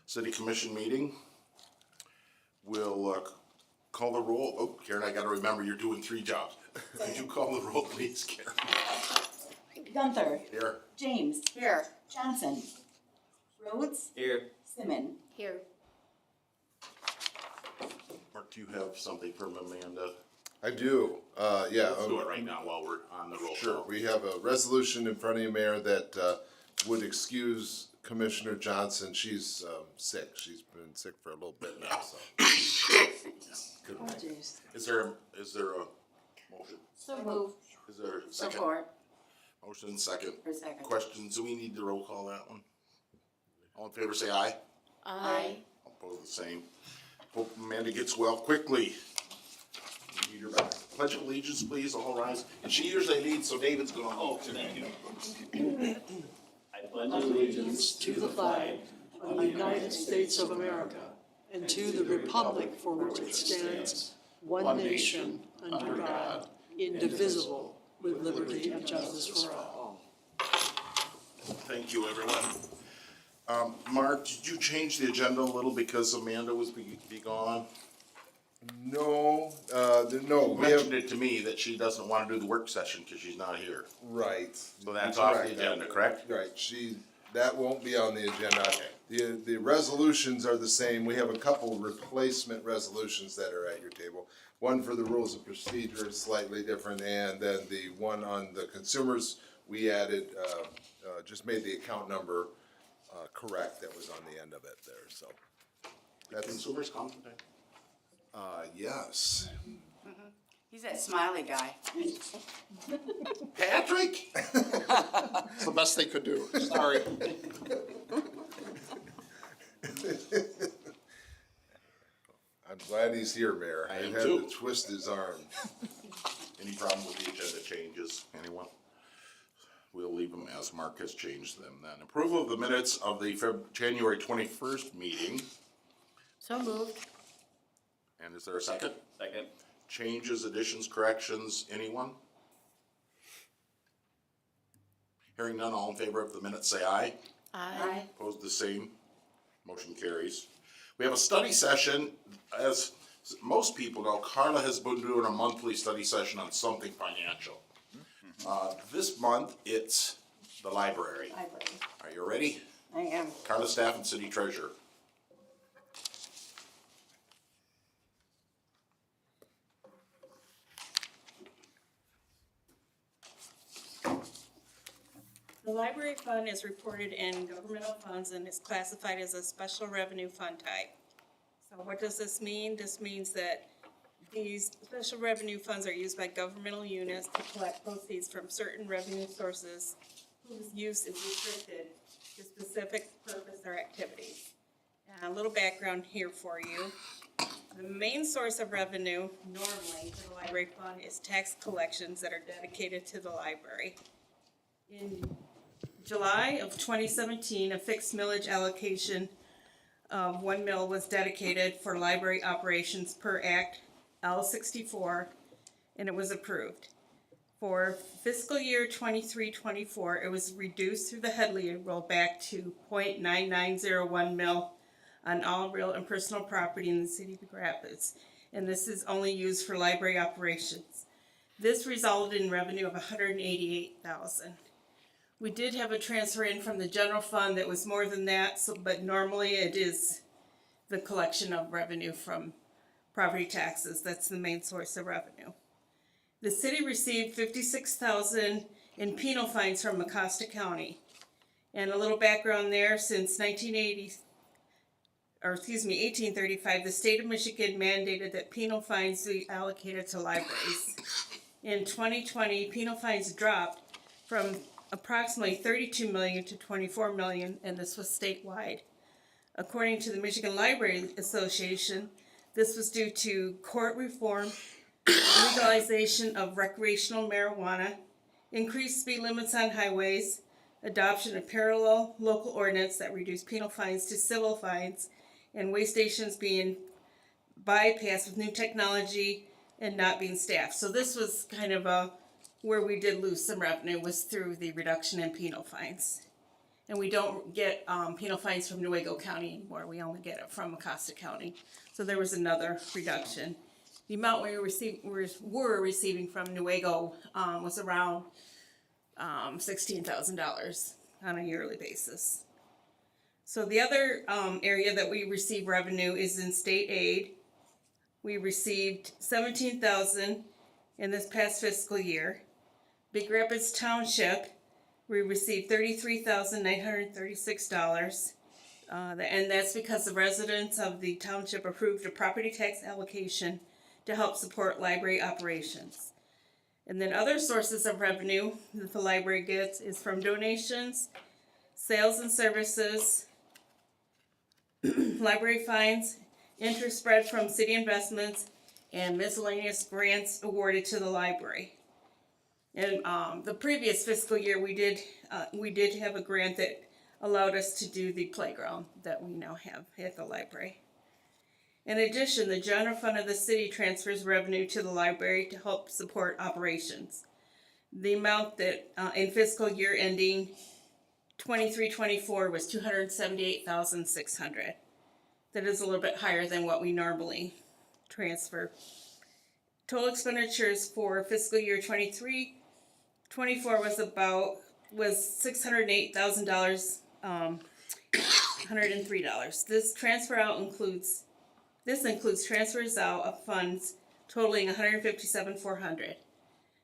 City Commission meeting. We'll call the roll. Oh, Karen, I gotta remember you're doing 3 jobs. Could you call the roll, please, Karen? Gunther. Here. James. Here. Johnson. Rhodes. Here. Simon. Here. Mark, do you have something from Amanda? I do, yeah. Let's do it right now while we're on the roll. Sure, call. we have a resolution in front of you, Mayor, that would excuse Commissioner Johnson. She's sick. She's been sick for a little bit now, so. Couldn't make it. Is there a motion? So move. Is there a second? Support. Motion second. Or second. Questions? Do we need to roll call that one? All in favor say aye. Aye. Opposed the same. Hope Amanda gets well quickly. We need her back. Pledge of allegiance, please, all rise. And she usually leads, so David's gonna hold today. I pledge allegiance to the flag of the United States of America and to the republic for which it stands, one nation, under God, indivisible, with liberty and justice for all. Thank you, everyone. Mark, did you change the agenda a little because Amanda was be gone? No, no, You we mentioned have, it to me that she doesn't wanna do the work session because she's not here. right. So that's off the Correct. agenda, correct? Right, that won't be on the agenda. The resolutions are the same. We have a couple replacement resolutions that are at your table. One for the rules of procedure is slightly different, and then the one on the consumers, we added, just made the account number correct that was on the end of it there, so. That's, Consumers come today? yes. He's that smiley guy. Patrick? It's the best they could do, sorry. I'm glad he's here, Mayor. I am had too. to twist his arm. Any problem with the agenda changes? Anyone? We'll leave them as Mark has changed them then. Approval of the minutes of the January 21st meeting. So moved. And is there a second? Second. Changes, additions, corrections, anyone? Hearing none, all in favor of the minutes say aye. Aye. Opposed, the same. Motion carries. We have a study session. As most people know, Carla has been doing a monthly study session on something financial. This month, it's the library. Library. Are you ready? I am. Carla Staff and City Treasurer. The library fund is reported in governmental funds and is classified as a special revenue fund type. So what does this mean? This means that these special revenue funds are used by governmental units to collect proceeds from certain revenue sources whose use is restricted to specific purpose or activities. And a little background here for you. The main source of revenue normally for the library fund is tax collections that are dedicated to the library. In July of 2017, a fixed millage allocation of 1 mil was dedicated for library operations per Act L64, and it was approved. For fiscal year 23-24, it was reduced through the Headley rollback to 0.9901 mil on all real and personal property in the city of Grand Rapids, and this is only used for library operations. This resulted in revenue of $188,000. We did have a transfer in from the general fund that was more than that, but normally it is the collection of revenue from property taxes. That's the main source of revenue. The city received $56,000 in penal fines from Mecosta County. And a little background there, since 1835, the state of Michigan mandated that penal fines be allocated to libraries. In 2020, penal fines dropped from approximately 32 million to 24 million, and this was statewide. According to the Michigan Library Association, this was due to court reform, legalization of recreational marijuana, increased speed limits on highways, adoption of parallel local ordinance that reduced penal fines to civil fines, and way stations being bypassed with new technology and not being staffed. So this was kind of where we did lose some revenue, was through the reduction in penal fines. And we don't get, penal fines from Newaygo County anymore, we only get it from Acosta County. So there was another reduction. The amount we were receiving from Newaygo, was around, $16,000 on a yearly basis. So the other, area that we receive revenue is in state aid. We received $17,000 in this past fiscal year. Big Rapids Township, we received $33,936. And that's because the residents of the township approved a property tax allocation to help support library operations. And then other sources of revenue that the library gets is from donations, sales and services, library fines, interest spread from city investments, and miscellaneous grants awarded to the library. And the previous fiscal year, we did have a grant that allowed us to do the playground that we now have at the library. In addition, the general fund of the city transfers revenue to the library to help support operations. The amount that in fiscal year ending 23-24 was $278,600. That is a little bit higher than what we normally transfer. Total expenditures for fiscal year 23-24 was $608,000, $103. This includes transfers out of funds totaling $157,400.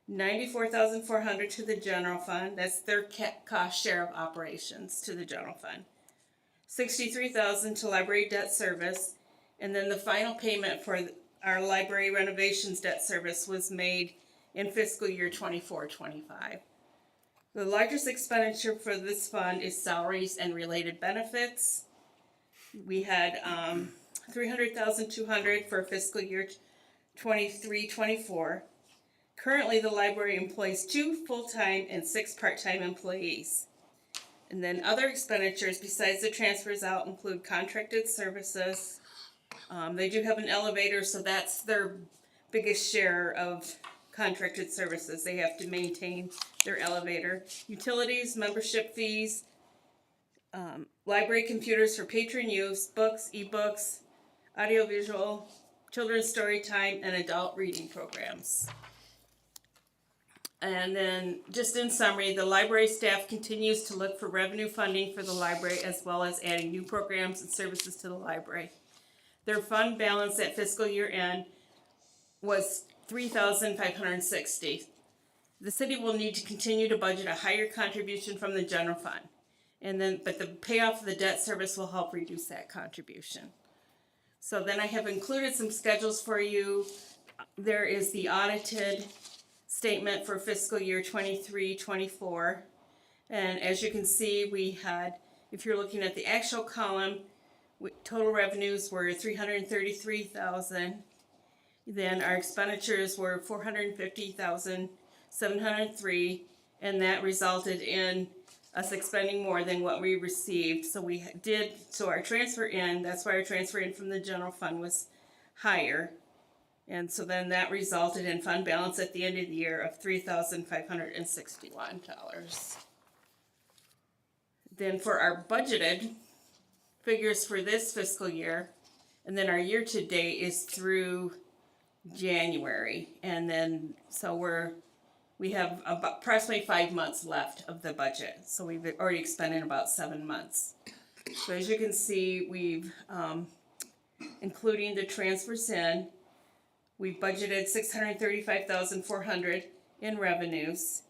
$94,400 to the general fund. That's their cost share of operations to the general fund. $63,000 to library debt service, and then the final payment for our library renovations debt service was made in fiscal year 24-25. The largest expenditure for this fund is salaries and related benefits. We had $300,200 for fiscal year 23-24. Currently, the library employs 2 full-time and 6 part-time employees. And then other expenditures besides the transfers out include contracted services. They do have an elevator, so that's their biggest share of contracted services. They have to maintain their elevator. Utilities, membership fees, library computers for patron use, books, ebooks, audiovisual, children's story time, and adult reading programs. And then, just in summary, the library staff continues to look for revenue funding for the library as well as adding new programs and services to the library. Their fund balance at fiscal year end was $3,560. The city will need to continue to budget a higher contribution from the general fund. But the payoff of the debt service will help reduce that contribution. So then I have included some schedules for you. There is the audited statement for fiscal year 23-24. And as you can see, we had, if you're looking at the actual column, total revenues were $333,000. Then our expenditures were $450,703, and that resulted in us expending more than what we received. So our transfer in, that's why our transfer in from the general fund was higher. And so then that resulted in fund balance at the end of the year of $3,561. Then for our budgeted figures for this fiscal year, and then our year-to-date is through January. And then, so we have about approximately 5 months left of the budget. So we've already expended about 7 months. So as you can see, we've, including the transfers in, we've budgeted $635,400 in revenues.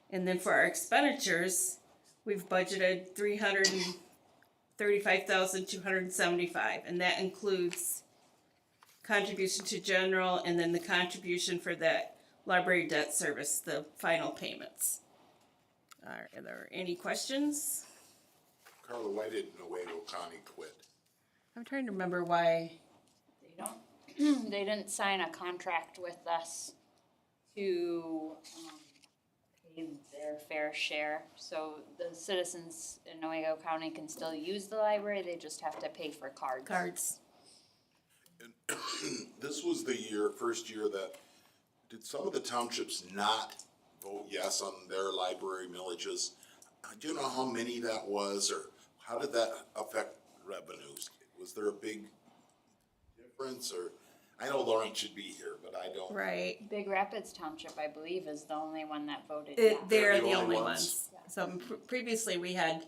And then for our expenditures, we've budgeted $335,275, and that includes contribution to general and then the contribution for that library debt service, the final payments. Are there any questions? Carla, why did Newaygo County quit? I'm trying to remember why. They didn't sign a contract with us to pay their fair share. So the citizens in Newaygo County can still use the library, they just have to pay for cards. This was the first year that, did some of the townships not vote yes on their library millages? do you know how many that was, or how did that affect revenues? Was there a big difference, or, I know Lauren should be here, but I don't. Right. Big Rapids Township, I believe, is the only one that voted It, yes. they're They're the the only only ones. So previously we had,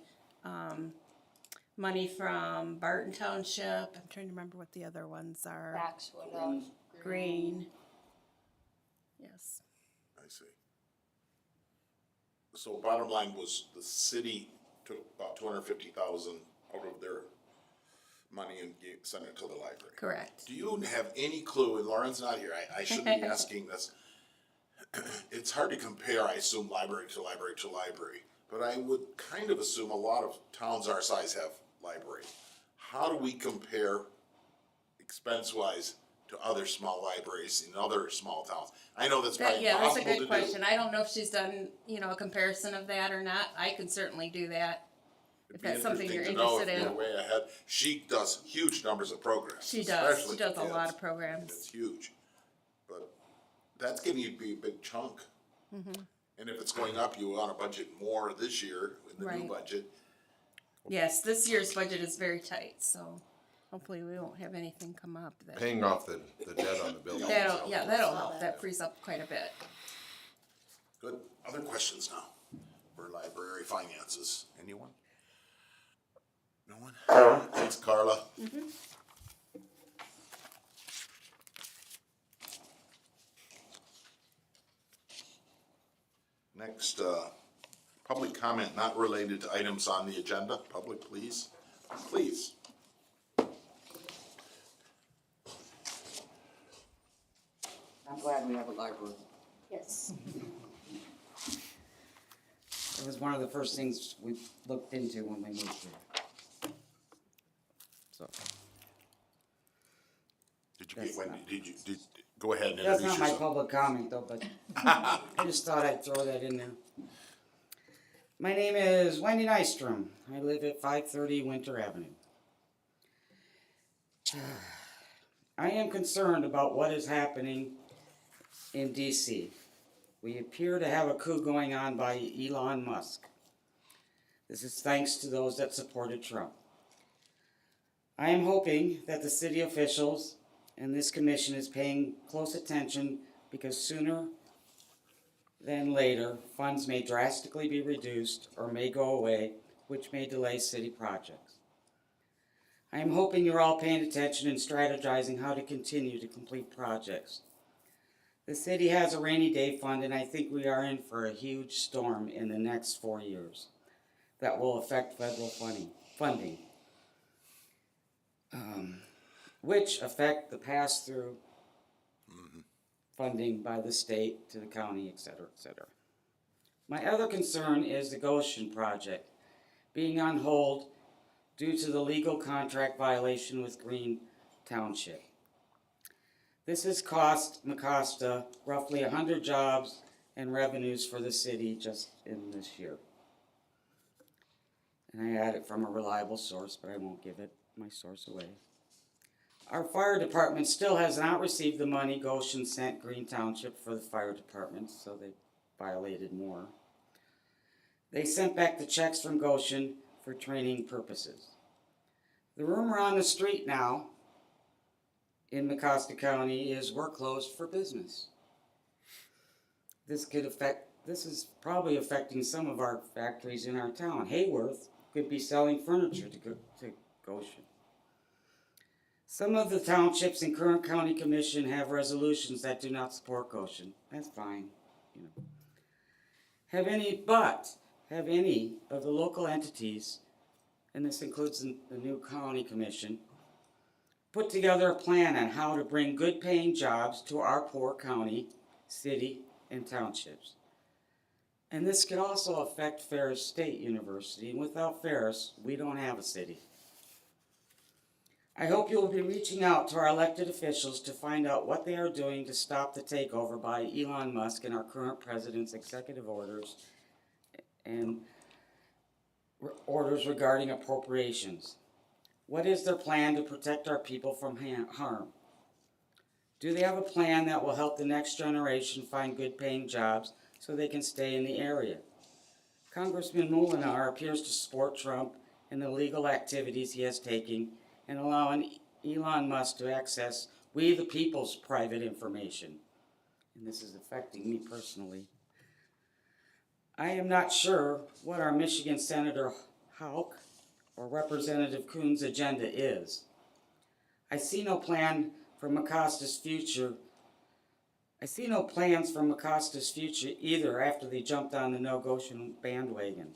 money from Barton Township. I'm trying to remember what the other ones are. Foxwood, Green. Yes. I see. So bottom line was the city took about 250,000 out of their money and sent it to the library. Correct. Do you have any clue, and Lauren's not here, I shouldn't be asking this. It's hard to compare, I assume, library to library to library, but I would kind of assume a lot of towns our size have libraries. How do we compare expense-wise to other small libraries in other small towns? I know that's probably Yeah, that's a impossible to do. good question. I don't know if she's done, a comparison of that or not. I could certainly do that. If It'd be that's something you're interesting to know interested if in. you're way ahead. She does huge numbers of programs. She does. especially She does for a lot kids. of programs. It's huge. But that's getting to be a big chunk. Mm-hmm. And if it's going up, you want to budget more this year in the new Right. budget. Yes, this year's budget is very tight, so hopefully we won't have anything come up that. Paying off the debt on the building. That'll help. That frees up quite a bit. Good. Other questions now for library finances? Anyone? No one? Thanks, Carla. Next, public comment not related to items on the agenda. Public, please. Please. I'm glad we have a library. Yes. It was one of the first things we looked into when we moved here. So, Did you get Wendy? Go ahead and that's introduce not my yourself. public comment though, but I just thought I'd throw that in there. My name is Wendy Nystrom. I live at 530 Winter Avenue. I am concerned about what is happening in DC. We appear to have a coup going on by Elon Musk. This is thanks to those that supported Trump. I am hoping that the city officials and this commission is paying close attention because sooner than later, funds may drastically be reduced or may go away, which may delay city projects. I am hoping you're all paying attention and strategizing how to continue to complete projects. The city has a rainy day fund, and I think we are in for a huge storm in the next 4 years that will affect federal funding, which affect the pass-through funding by the state to the county, et cetera, et cetera. My other concern is the Goshen project being on hold due to the legal contract violation with Green Township. This has cost Mecosta roughly 100 jobs and revenues for the city just in this year. And I had it from a reliable source, but I won't give my source away. Our fire department still has not received the money Goshen sent Green Township for the fire department, so they violated more. They sent back the checks from Goshen for training purposes. The rumor on the street now in Mecosta County is we're closed for business. This is probably affecting some of our factories in our town. Hayworth could be selling furniture to Goshen. Some of the townships in current county commission have resolutions that do not support Goshen. That's fine, Have any of the local entities, and this includes the new county commission, put together a plan on how to bring good paying jobs to our poor county, city, and townships. And this could also affect Ferris State University, and without Ferris, we don't have a city. I hope you will be reaching out to our elected officials to find out what they are doing to stop the takeover by Elon Musk and our current president's executive orders and orders regarding appropriations. What is their plan to protect our people from harm? Do they have a plan that will help the next generation find good paying jobs so they can stay in the area? Congressman Molinar appears to support Trump in the illegal activities he has taken and allowing Elon Musk to access we the people's private information. And this is affecting me personally. I am not sure what our Michigan Senator Houck or Representative Coons' agenda is. I see no plan for McCosta's future. I see no plans for McCosta's future either after they jumped on the No Goshen bandwagon.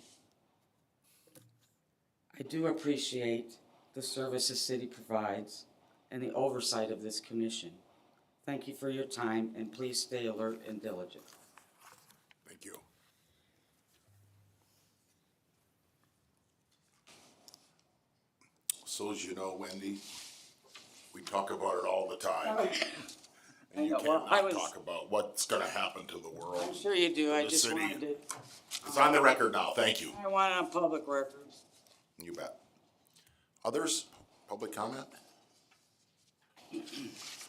I do appreciate the service the city provides and the oversight of this commission. Thank you for your time, and please stay alert and diligent. Thank you. So as you know, Wendy, we talk about it all the time. And you I know, well, I cannot was- talk about what's gonna happen to the world. I'm sure you do, I The just city. wanted to, It's on the record now, thank you. I want it on public record. You bet. Others, public comment?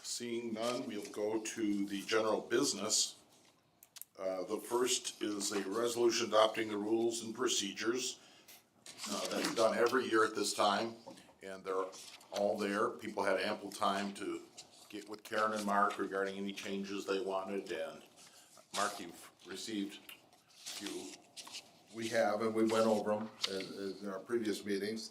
Seeing none, we'll go to the general business. The first is a resolution adopting the rules and procedures. That's done every year at this time, and they're all there. People had ample time to get with Karen and Mark regarding any changes they wanted, and Mark, you've received a few. We have, and we went over them in our previous meetings.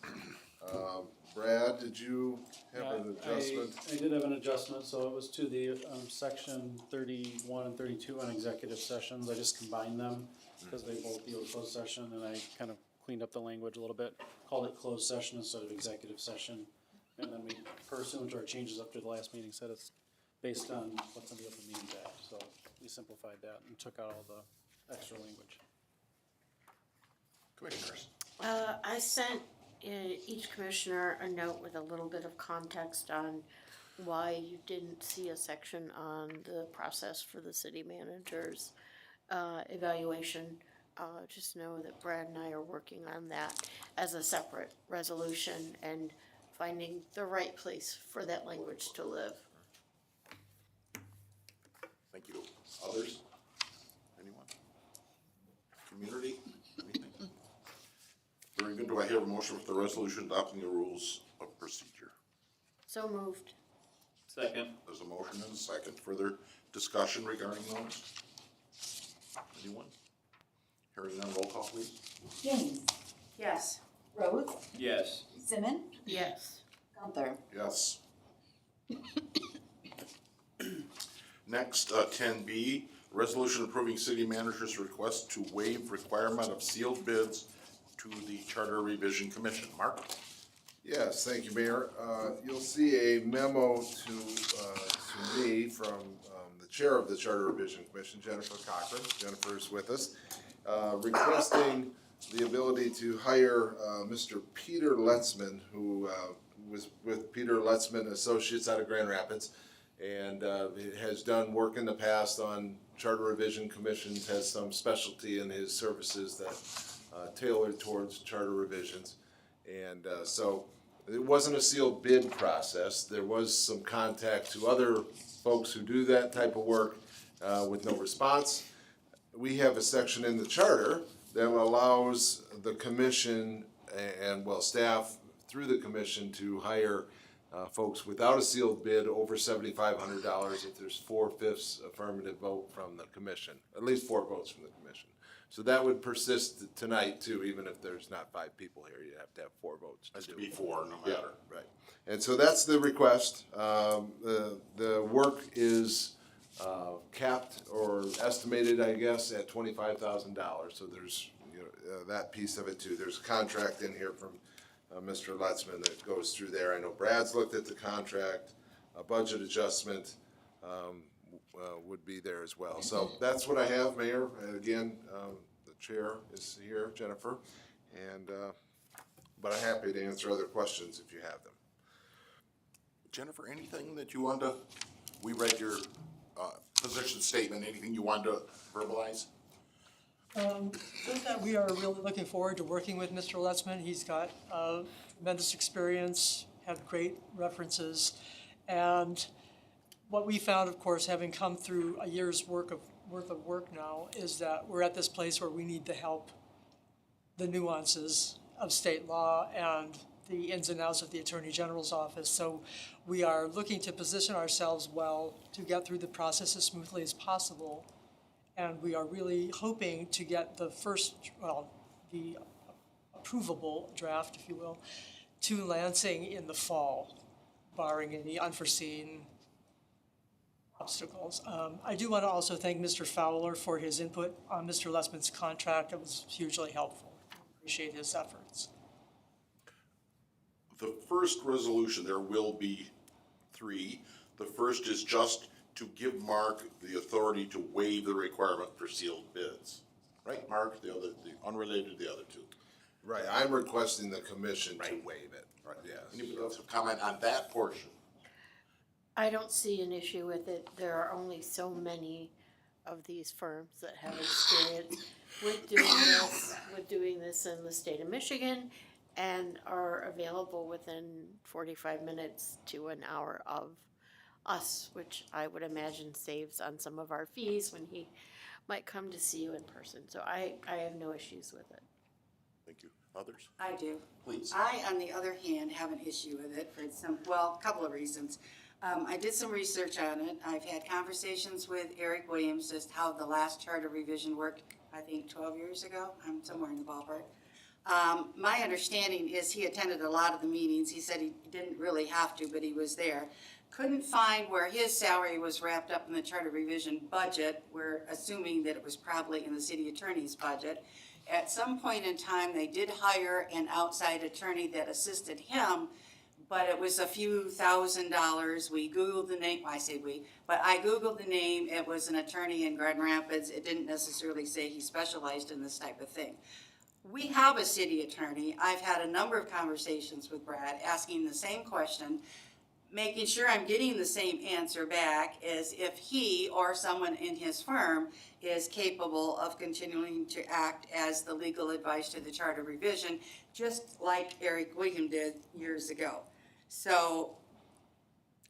Brad, did you have an adjustment? I did have an adjustment, so it was to the, section 31 and 32 on executive sessions. I just combined them because they both deal with closed session, and I kind of cleaned up the language a little bit. Called it closed session instead of executive session. And then we, pursuant to our changes up to the last meeting, said it's based on what's in the Open Meetings Act. So we simplified that and took out all the extra language. Commissioners. I sent each commissioner a note with a little bit of context on why you didn't see a section on the process for the city manager's evaluation. Just know that Brad and I are working on that as a separate resolution and finding the right place for that language to live. Thank you. Others? Anyone? Community? Anything? Very good. Do I hear a motion for the resolution adopting the rules of procedure? So moved. Second. There's a motion and a second. Further discussion regarding those? Anyone? Hearing none, roll call please. James, Yes. Rhodes, Yes. Simmons, Yes. Gunther. Yes. Next, 10B, resolution approving city manager's request to waive requirement of sealed bids to the Charter Revision Commission. Mark? Yes, thank you, Mayor. You'll see a memo to me from the Chair of the Charter Revision Commission, Jennifer Cochran. Jennifer is with us, requesting the ability to hire Mr. Peter Letzman, who was with Peter Letzman Associates out of Grand Rapids, and has done work in the past on Charter Revision Commissions, has some specialty in his services that tailored towards charter revisions. And so it wasn't a sealed bid process. There was some contact to other folks who do that type of work with no response. We have a section in the charter that allows the commission and, well, staff through the commission to hire folks without a sealed bid over $7,500 if there's 4/5 affirmative vote from the commission, at least 4 votes from the commission. So that would persist tonight too, even if there's not 5 people here, you have to have 4 votes. Has to do be it. 4, no Yeah, matter. right. And so that's the request. The work is capped or estimated, I guess, at $25,000. So there's, you know, that piece of it too. There's a contract in here from Mr. Letzman that goes through there. I know Brad's looked at the contract. A budget adjustment would be there as well. So that's what I have, Mayor. And again, the chair is here, Jennifer, and but I'm happy to answer other questions if you have them. Jennifer, anything that you want to, we read your position statement, anything you want to verbalize? Just that we are really looking forward to working with Mr. Letzman. He's got tremendous experience, had great references. And what we found, of course, having come through a year's worth of work now, is that we're at this place where we need the help the nuances of state law and the ins and outs of the Attorney General's office. So we are looking to position ourselves well to get through the process as smoothly as possible. And we are really hoping to get the the approvable draft, if you will, to Lansing in the fall, barring any unforeseen obstacles. I do want to also thank Mr. Fowler for his input on Mr. Lessman's contract. It was hugely helpful. Appreciate his efforts. The first resolution, there will be three. The first is just to give Mark the authority to waive the requirement for sealed bids. Right, Mark? The unrelated to the other two. Right, I'm requesting the commission to Right. waive it, Right. yes. Anybody else have comment on that portion? I don't see an issue with it. There are only so many of these firms that have experience with doing this in the state of Michigan and are available within 45 minutes to an hour of us, which I would imagine saves on some of our fees when he might come to see you in person. So I have no issues with it. Thank you. Others? I do. Please. I, on the other hand, have an issue with it for a couple of reasons. I did some research on it. I've had conversations with Eric Williams, just how the last charter revision worked, I think 12 years ago. I'm somewhere in the ballpark. My understanding is he attended a lot of the meetings. He said he didn't really have to, but he was there. Couldn't find where his salary was wrapped up in the charter revision budget. We're assuming that it was probably in the city attorney's budget. At some point in time, they did hire an outside attorney that assisted him, but it was a few $1,000s. We Googled the name, I say we, but I Googled the name. It was an attorney in Grand Rapids. It didn't necessarily say he specialized in this type of thing. We have a city attorney. I've had a number of conversations with Brad asking the same question, making sure I'm getting the same answer back as if he or someone in his firm is capable of continuing to act as the legal advice to the charter revision, just like Eric William did years ago. So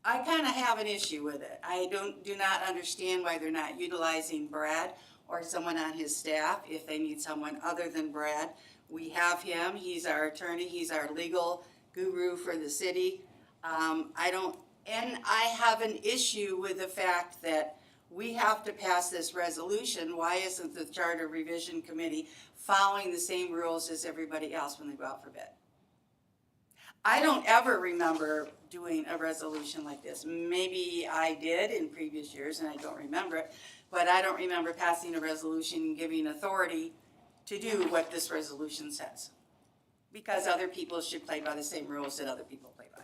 I kind of have an issue with it. I do not understand why they're not utilizing Brad or someone on his staff if they need someone other than Brad. We have him. He's our attorney. He's our legal guru for the city. I have an issue with the fact that we have to pass this resolution. Why isn't the Charter Revision Committee following the same rules as everybody else when they go out for bid? I don't ever remember doing a resolution like this. Maybe I did in previous years and I don't remember it, but I don't remember passing a resolution giving authority to do what this resolution says. Because other people should play by the same rules that other people play by.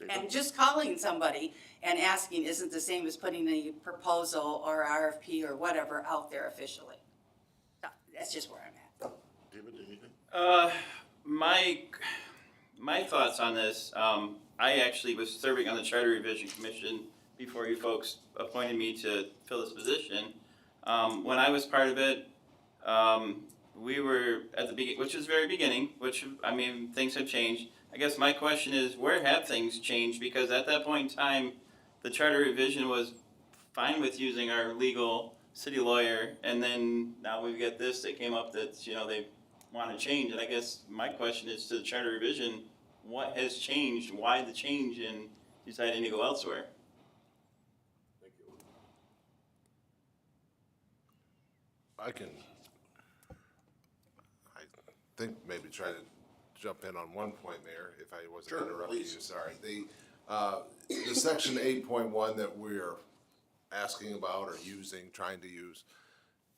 And just calling somebody and asking isn't the same as putting a proposal or RFP or whatever out there officially. That's just where I'm at. David, anything? My thoughts on this, I actually was serving on the Charter Revision Commission before you folks appointed me to fill this position. When I was part of it, we were at the beginning, which is very beginning, things have changed. I guess my question is, where have things changed? Because at that point in time, the Charter Revision was fine with using our legal city lawyer, and then now we've got this that came up that, they want to change. And I guess my question is to the Charter Revision, what has changed? Why the change in deciding to go elsewhere? Thank you. I think maybe try to jump in on one point, Mayor, if I wasn't Sure, interrupting you, please. sorry. The section 8.1 that we're asking about or trying to use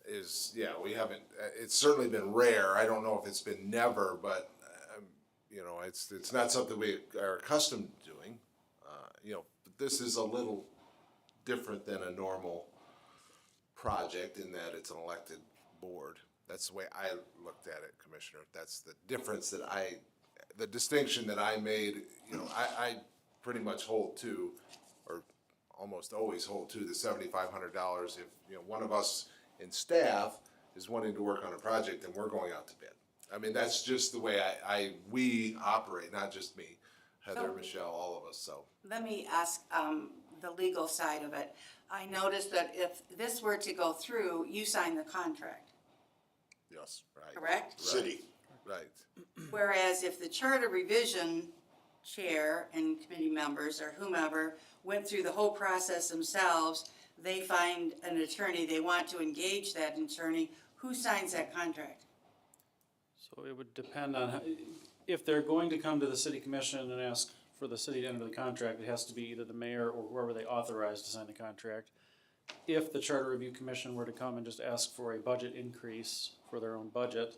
is, we haven't, it's certainly been rare. I don't know if it's been never, but, it's not something we are accustomed to doing. But this is a little different than a normal project in that it's an elected board. That's the way I looked at it, Commissioner. That's the difference the distinction that I made, I pretty much hold to, or almost always hold to the $7,500 if, one of us in staff is wanting to work on a project and we're going out to bid. I mean, that's just the way we operate, not just me, Heather, So- Michelle, all of us, so. Let me ask the legal side of it. I noticed that if this were to go through, you sign the contract. Yes, Right. correct? city. Right. Whereas if the charter revision chair and committee members or whomever went through the whole process themselves, they find an attorney, they want to engage that attorney, who signs that contract? So it would depend on, if they're going to come to the city commission and ask for the city to enter the contract, it has to be either the mayor or whoever they authorize to sign the contract. If the charter review commission were to come and just ask for a budget increase for their own budget,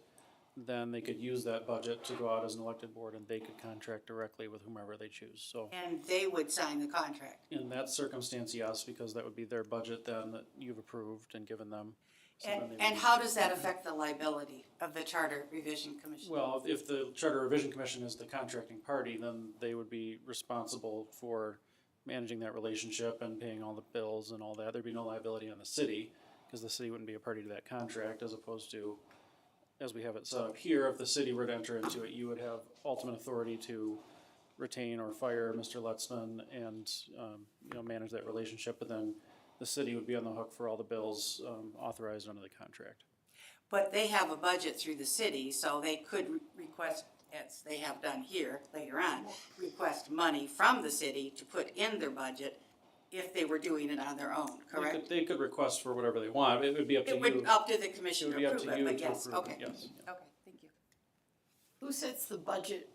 then they could use that budget to go out as an elected board and they could contract directly with whomever they choose, so. And they would sign the contract. In that circumstance, yes, because that would be their budget then that you've approved and given them. So then they would And be- how does that affect the liability of the charter revision commission? Well, if the Charter Revision Commission is the contracting party, then they would be responsible for managing that relationship and paying all the bills and all that. There'd be no liability on the city, because the city wouldn't be a party to that contract, as opposed to, as we have it set up here, if the city were to enter into it, you would have ultimate authority to retain or fire Mr. Letzman and, manage that relationship, but then the city would be on the hook for all the bills, authorized under the contract. But they have a budget through the city, so they could request, as they have done here later on, request money from the city to put in their budget if they were doing it on their own, correct? They could request for whatever they want, it would be up to It you. would, up to the It commission would to be up approve to it, you but to yes, approve okay. it, yes. Okay, thank you. Who sets the budget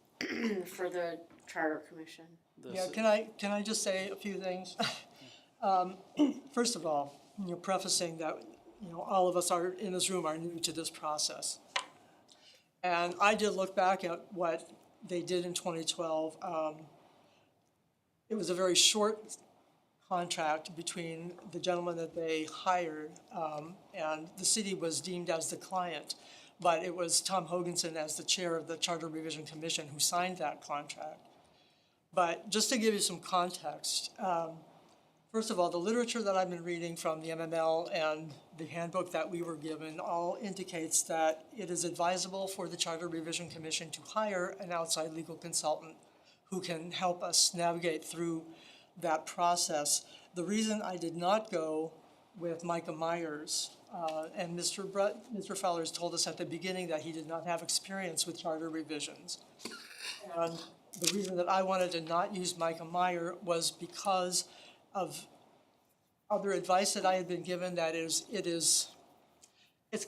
for the charter commission? The Yeah, ci- can I just say a few things? First of all, prefacing that, all of us are, in this room, are new to this process. And I did look back at what they did in 2012. It was a very short contract between the gentleman that they hired, and the city was deemed as the client. But it was Tom Hoganson as the chair of the Charter Revision Commission who signed that contract. But just to give you some context, first of all, the literature that I've been reading from the MML and the handbook that we were given all indicates that it is advisable for the Charter Revision Commission to hire an outside legal consultant who can help us navigate through that process. The reason I did not go with Micah Myers, and Mr. Fowler has told us at the beginning that he did not have experience with charter revisions. And the reason that I wanted to not use Micah Meyer was because of other advice that I had been given, that it's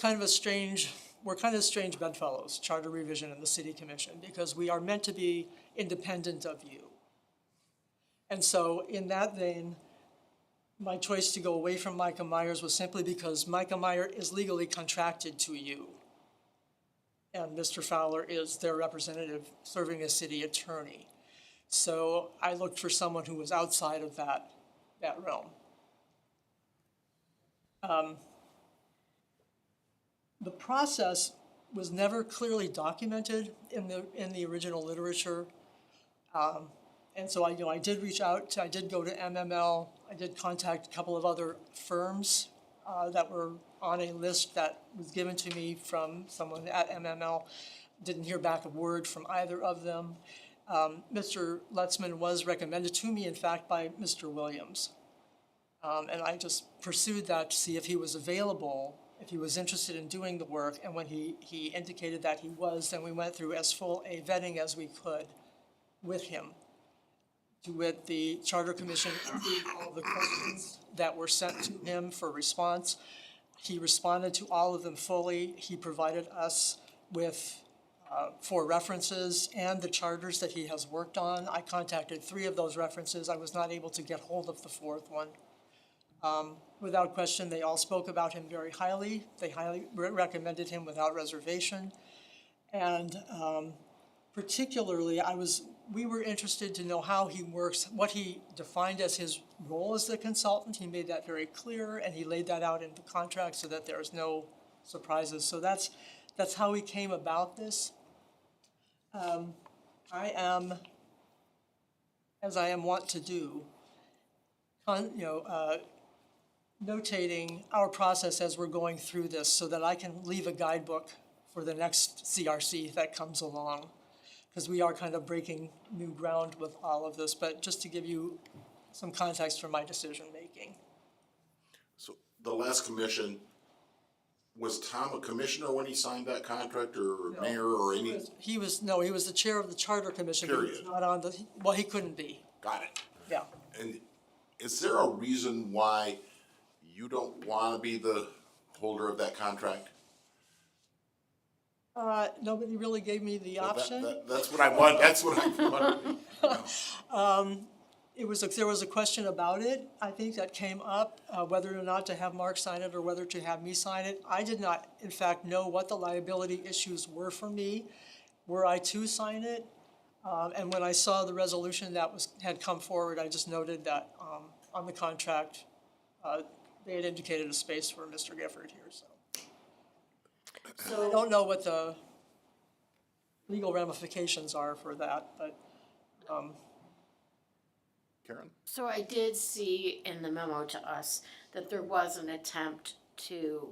kind of a strange, we're kind of strange bedfellows, Charter Revision and the City Commission, because we are meant to be independent of you. And so in that vein, my choice to go away from Micah Myers was simply because Micah Meyer is legally contracted to you. And Mr. Fowler is their representative serving as city attorney. So I looked for someone who was outside of that realm. The process was never clearly documented in the original literature. And so I did reach out I did go to MML, I did contact a couple of other firms that were on a list that was given to me from someone at MML. Didn't hear back a word from either of them. Mr. Letzman was recommended to me, in fact, by Mr. Williams. And I just pursued that to see if he was available, if he was interested in doing the work. And when he indicated that he was, then we went through as full a vetting as we could with him. With the Charter Commission, all the questions that were sent to him for response. He responded to all of them fully. He provided us with 4 references and the charters that he has worked on. I contacted 3 of those references. I was not able to get hold of the 4th one. Without question, they all spoke about him very highly. They highly recommended him without reservation. And particularly, we were interested to know how he works, what he defined as his role as the consultant. He made that very clear, and he laid that out in the contract so that there's no surprises. So that's how we came about this. I am, as I am wont to do, notating our process as we're going through this so that I can leave a guidebook for the next CRC that comes along. Because we are kind of breaking new ground with all of this, but just to give you some context for my decision-making. So the last commission Was Tom a commissioner when he signed that contract, or mayor, or any? He was the chair of the charter commission, but he was Period. not on the, well, he couldn't be, Got it. yeah. And is there a reason why you don't wanna be the holder of that contract? Nobody really gave me the Well, option. That's what I want, that's what I want. There was a question about it, I think, that came up, whether or not to have Mark sign it or whether to have me sign it. I did not, in fact, know what the liability issues were for me, were I to sign it. And when I saw the resolution that had come forward, I just noted that, on the contract, they had indicated a space for Mr. Gifford here, so. I don't know what the legal ramifications are for that, but, Karen? So I did see in the memo to us that there was an attempt to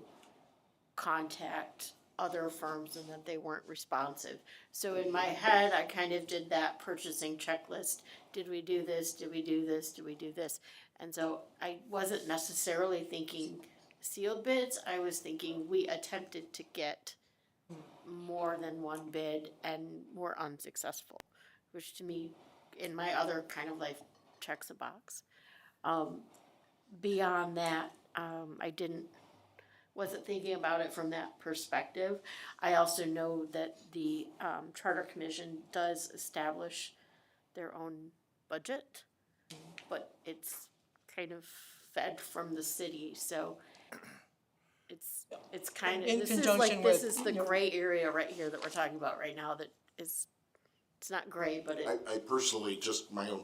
contact other firms and that they weren't responsive. So in my head, I kind of did that purchasing checklist. Did we do this? Did we do this? Did we do this? And so I wasn't necessarily thinking sealed bids. I was thinking we attempted to get more than one bid and were unsuccessful, which to me, in my other kind of life, checks a box. Beyond that, I wasn't thinking about it from that perspective. I also know that the Charter Commission does establish their own budget, but it's kind of fed from the city, so it's kind of, In this is conjunction like, this with, is the you know- gray area right here that we're talking about right now that is, it's not gray, but it. I personally, just my own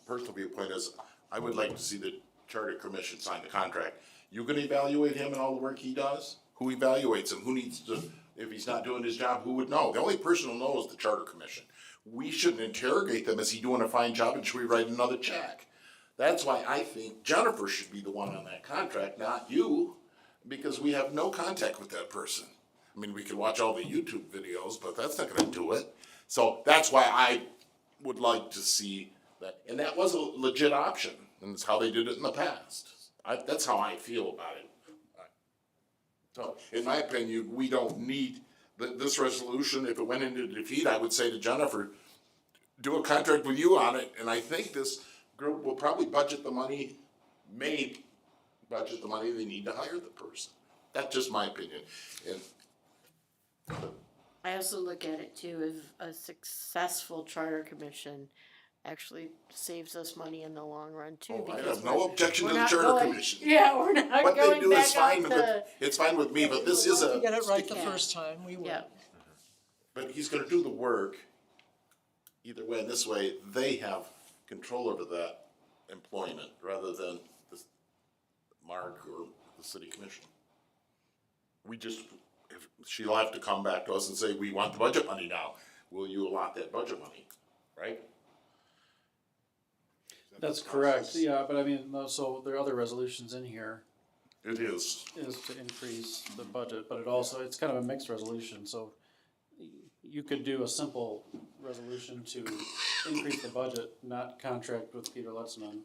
personal viewpoint is, I would like to see the Charter Commission sign the contract. You gonna evaluate him and all the work he does? Who evaluates him? Who needs to, if he's not doing his job, who would know? The only person who knows is the Charter Commission. We shouldn't interrogate them, is he doing a fine job and should we write another check? That's why I think Jennifer should be the one on that contract, not you, because we have no contact with that person. I mean, we could watch all the YouTube videos, but that's not gonna do it. So that's why I would like to see that, and that was a legit option, and it's how they did it in the past. That's how I feel about it. So, in my opinion, we don't need this resolution. If it went into defeat, I would say to Jennifer, do a contract with you on it, and I think this group will probably budget the money, budget the money they need to hire the person. That's just my opinion, and I also look at it too, if a successful charter commission actually saves us money in the long run too. I because have no objection to we're the not Charter going- Commission. Yeah, we're not What they going do is back fine up with, the, it's fine with me, but this is If we a, get it right the Yeah. first time, we will. yeah. but he's gonna do the work. Either way, this way, they have control over that employment rather than the Mark or the city commission. We just, she'll have to come back to us and say, we want the budget money now. Will you allot that budget money, right? That's correct, yeah, but I mean, so there are other resolutions in here, It is. is to increase the budget, but it also, it's kind of a mixed resolution, so you could do a simple resolution to increase the budget, not contract with Peter Lutzman,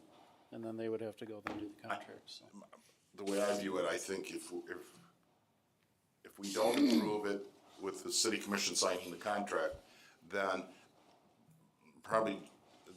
and then they would have to go then do the contract, so. The way I view it, I think if we don't approve it with the city commission signing the contract, then probably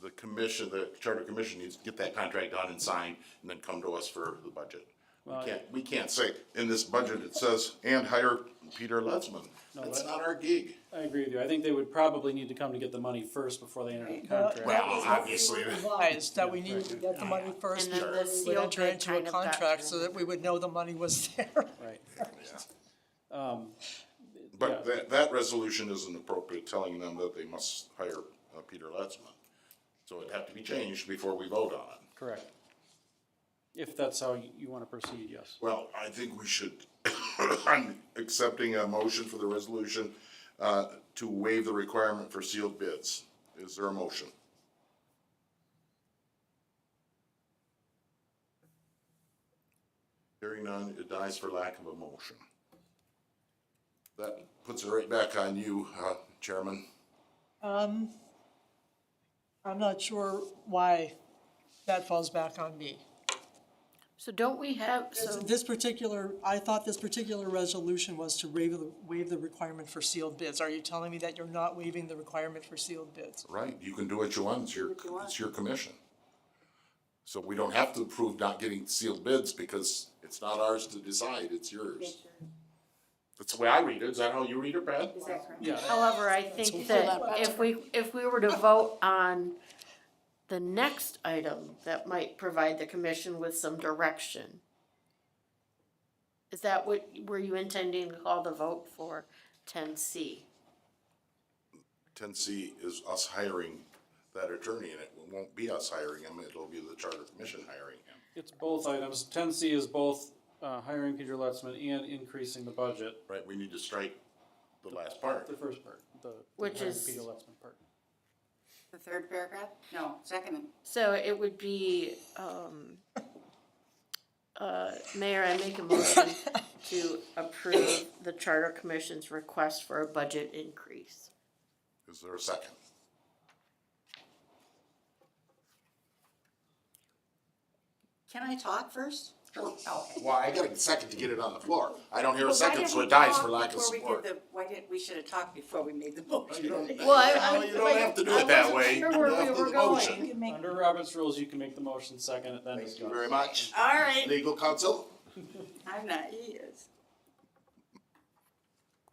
the commission, the charter commission needs to get that contract done and signed and then come to us for the budget. Well, We can't say, in this budget, it says, and hire Peter Lutzman. No, That's that- not our gig. I agree with you, I think they would probably need to come to get the money first before they enter the Well, contract. Well, that was what we obviously. were advised, that we needed to get the money first And then before the we would sealed enter bid into a kind of got contract, through. so that we would know the money was there. Right. But that resolution isn't appropriate, telling them that they must hire Peter Lutzman. So it'd have to be changed before we vote on it. Correct. If that's how you wanna proceed, yes. Well, I think we should, I'm accepting a motion for the resolution, to waive the requirement for sealed bids. Is there a motion? Hearing none, it dies for lack of a motion. That puts it right back on you, Chairman. I'm not sure why that falls back on me. So don't we have, so, I thought this particular resolution was to waive the requirement for sealed bids. Are you telling me that you're not waiving the requirement for sealed bids? Right, you can do what you want, it's your commission. So we don't have to approve not getting sealed bids because it's not ours to decide, it's yours. That's the way I read it, is that how you read it, Brad? Is that correct? Yeah, however, I think that if we were to vote on the next item, that might provide the commission with some direction. Is that what, were you intending to call the vote for 10C? 10C is us hiring that attorney, and it won't be us hiring him, it'll be the charter commission hiring him. it's both items. 10C is both hiring Peter Letzman and increasing the budget. Right, we need to strike the last part. The first part, the Which hiring is- Peter Letzman part. The third paragraph? No, second. So it would be, Mayor, I make a motion to approve the Charter Commission's request for a budget increase. Is there a second? Can I talk first? Sure. Okay. Well, I got a second to get it on the floor. I don't hear a Well, why second, didn't so we it dies talk for lack of before we support. did we should have talked before we made the motion. You don't, Well, I- you don't have to do it that way. sure where we After the were going. motion. Under Robert's rules, you can make the motion second and then Thank discuss. you very much. All right, Legal counsel, I'm not, he is.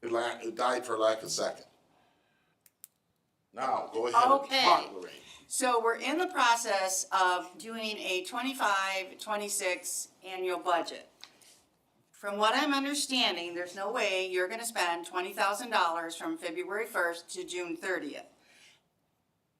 it died for lack of second. Now, go ahead and Okay. talk, Lorraine. So we're in the process of doing a 25-26 annual budget. From what I'm understanding, there's no way you're gonna spend $20,000 from February 1st to June 30th.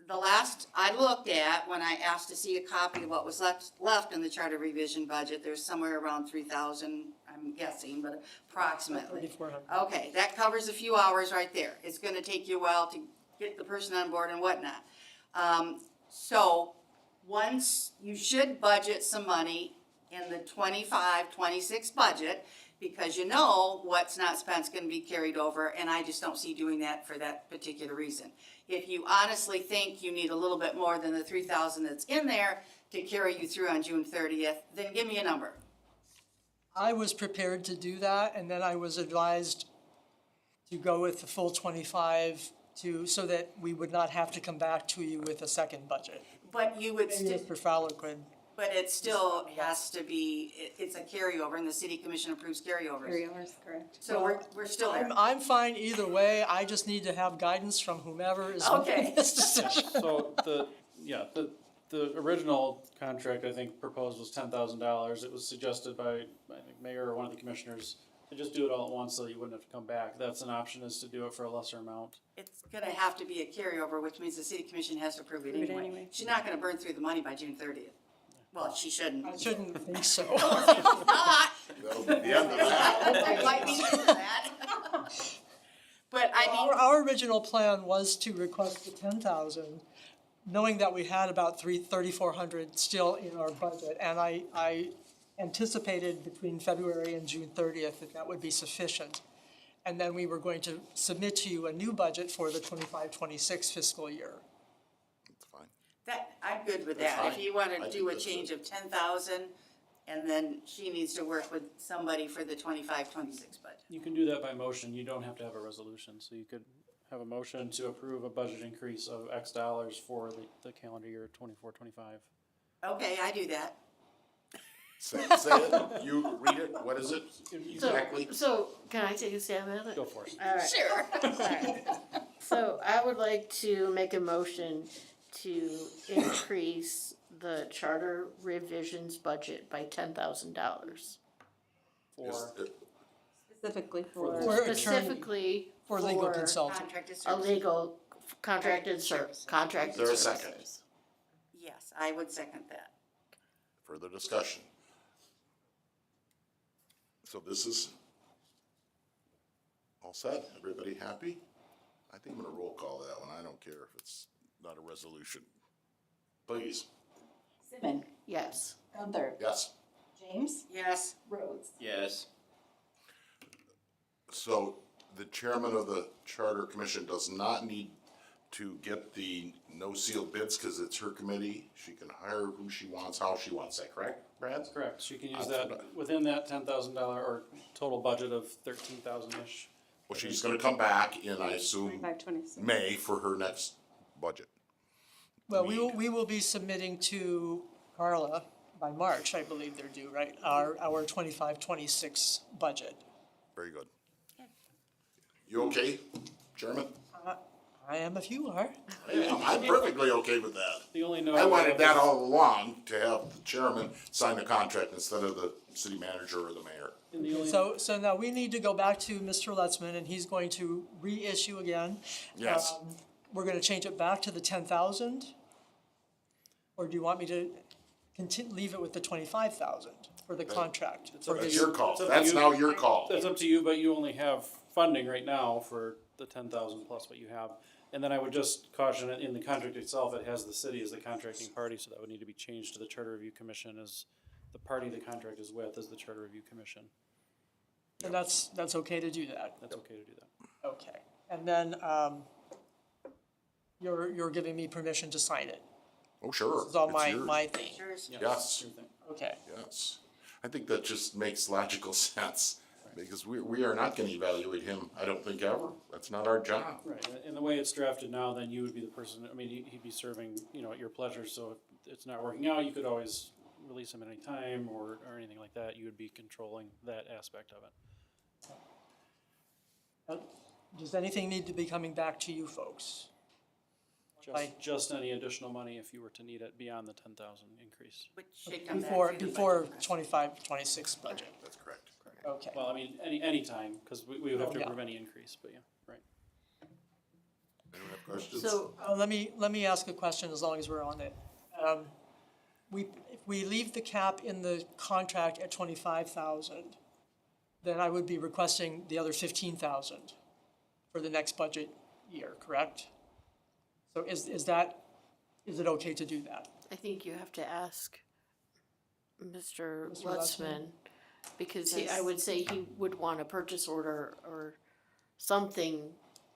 The last I looked at, when I asked to see a copy of what was left in the charter revision budget, there's somewhere around 3,000, I'm guessing, but approximately. 3,400. Okay, that covers a few hours right there. It's gonna take you a while to get the person on board and whatnot. So, once, you should budget some money in the 25-26 budget, because you know what's not spent's gonna be carried over, and I just don't see doing that for that particular reason. If you honestly think you need a little bit more than the 3,000 that's in there to carry you through on June 30th, then give me a number. I was prepared to do that, and then I was advised to go with the full 25 so that we would not have to come back to you with a second budget. But you would Maybe still, Mr. Fowler could. but it still has to be, it's a carryover, and the city commission approves carryovers. Carryovers, correct. So we're still there. I'm fine either way, I just need to have guidance from whomever is making Okay. this decision. So the original contract, I think, proposed was $10,000. It was suggested by, I think, mayor or one of the commissioners to just do it all at once so that you wouldn't have to come back. That's an option, is to do it for a lesser amount. It's gonna have to be a carryover, which means the city commission has to approve it Approve it anyway. anyway. She's not gonna burn through the money by June 30th. Well, she shouldn't. I shouldn't think so. Not. That'll be the end of that. I might be into that. But I mean, Our original plan was to request the 10,000, knowing that we had about 3,400 still in our budget. And I anticipated between February and June 30th that would be sufficient. And then we were going to submit to you a new budget for the 25-26 fiscal year. That's fine. that, I'm good with That's that. If fine. you wanna I do think a that's change of 10,000, and then she needs to work with somebody for the 25-26 budget. You can do that by motion, you don't have to have a resolution, so you could have a motion to approve a budget increase of X dollars for the calendar year 24-25. Okay, I do that. Say it, you read it, what is it exactly? So, can I take a stab at it? Go for it. Alright. Sure. Alright. So I would like to make a motion to increase the charter revisions budget by $10,000. For, Is it- Specifically For For attorney, Specifically for legal consultant. Contracted a services. legal contracted contracted Is there a services. second? Yes, I would second that. Further discussion? So this is all set, everybody happy? I think I'm gonna roll call that one, I don't care if it's not a resolution. Please, Simmons, Yes. Gunther, yes, James, Yes, Rhodes. Yes. so the chairman of the Charter Commission does not need to get the no sealed bids, cause it's her committee, she can hire who she wants, how she wants, that correct? Brad? That's correct, she can use That's that what within that $10,000 or total budget of 13,000-ish. Well, she's gonna come back in, I assume, 25, 26. May for her next budget. Well, we will be submitting to Carla by March, I believe they're due, right? Our 25-26 budget. Very good. You okay, Chairman? I am if you are. Yeah, I'm perfectly okay with that. The only note. I wanted that all along, to have the chairman sign the contract instead of the city manager or the mayor. And the only, So now we need to go back to Mr. Letzman, and he's going to reissue again. Yes. We're gonna change it back to the 10,000? Or do you want me to leave it with the 25,000 for the contract? For That's the- your call. It's up to That's you. now your call. that's up to you, but you only have funding right now for the 10,000 plus what you have. And then I would just caution it, in the contract itself, it has the city as the contracting party, so that would need to be changed to the Charter Review Commission as the party the contract is with, as the Charter Review Commission. And that's okay to do that? That's okay to do that. Okay. And then, you're giving me permission to sign it? Oh, sure. This is all It's yours. my thing? Yes. Sure thing. Okay. Yes. I think that just makes logical sense, because we are not gonna evaluate him, I don't think, ever. That's not our job. Right, and the way it's drafted now, then you would be the person, I mean, he'd be serving, at your pleasure, so if it's not working out, you could always release him at any time or anything like that, you would be controlling that aspect of it. Does anything need to be coming back to you folks? Just any additional money if you were to need it beyond the 10,000 increase. Which should come back Before, through the before budget process. 25-26 budget? That's correct. Okay. Well, I mean, any time, cause we would have to Yeah. approve any increase, but yeah, right. Anyone have questions? So, Let me ask a question as long as we're on it. If we leave the cap in the contract at 25,000, then I would be requesting the other 15,000 for the next budget year, correct? So is it okay to do that? I think you have to ask Mr. Mr. Lutzman, because I would say he would want a purchase order or something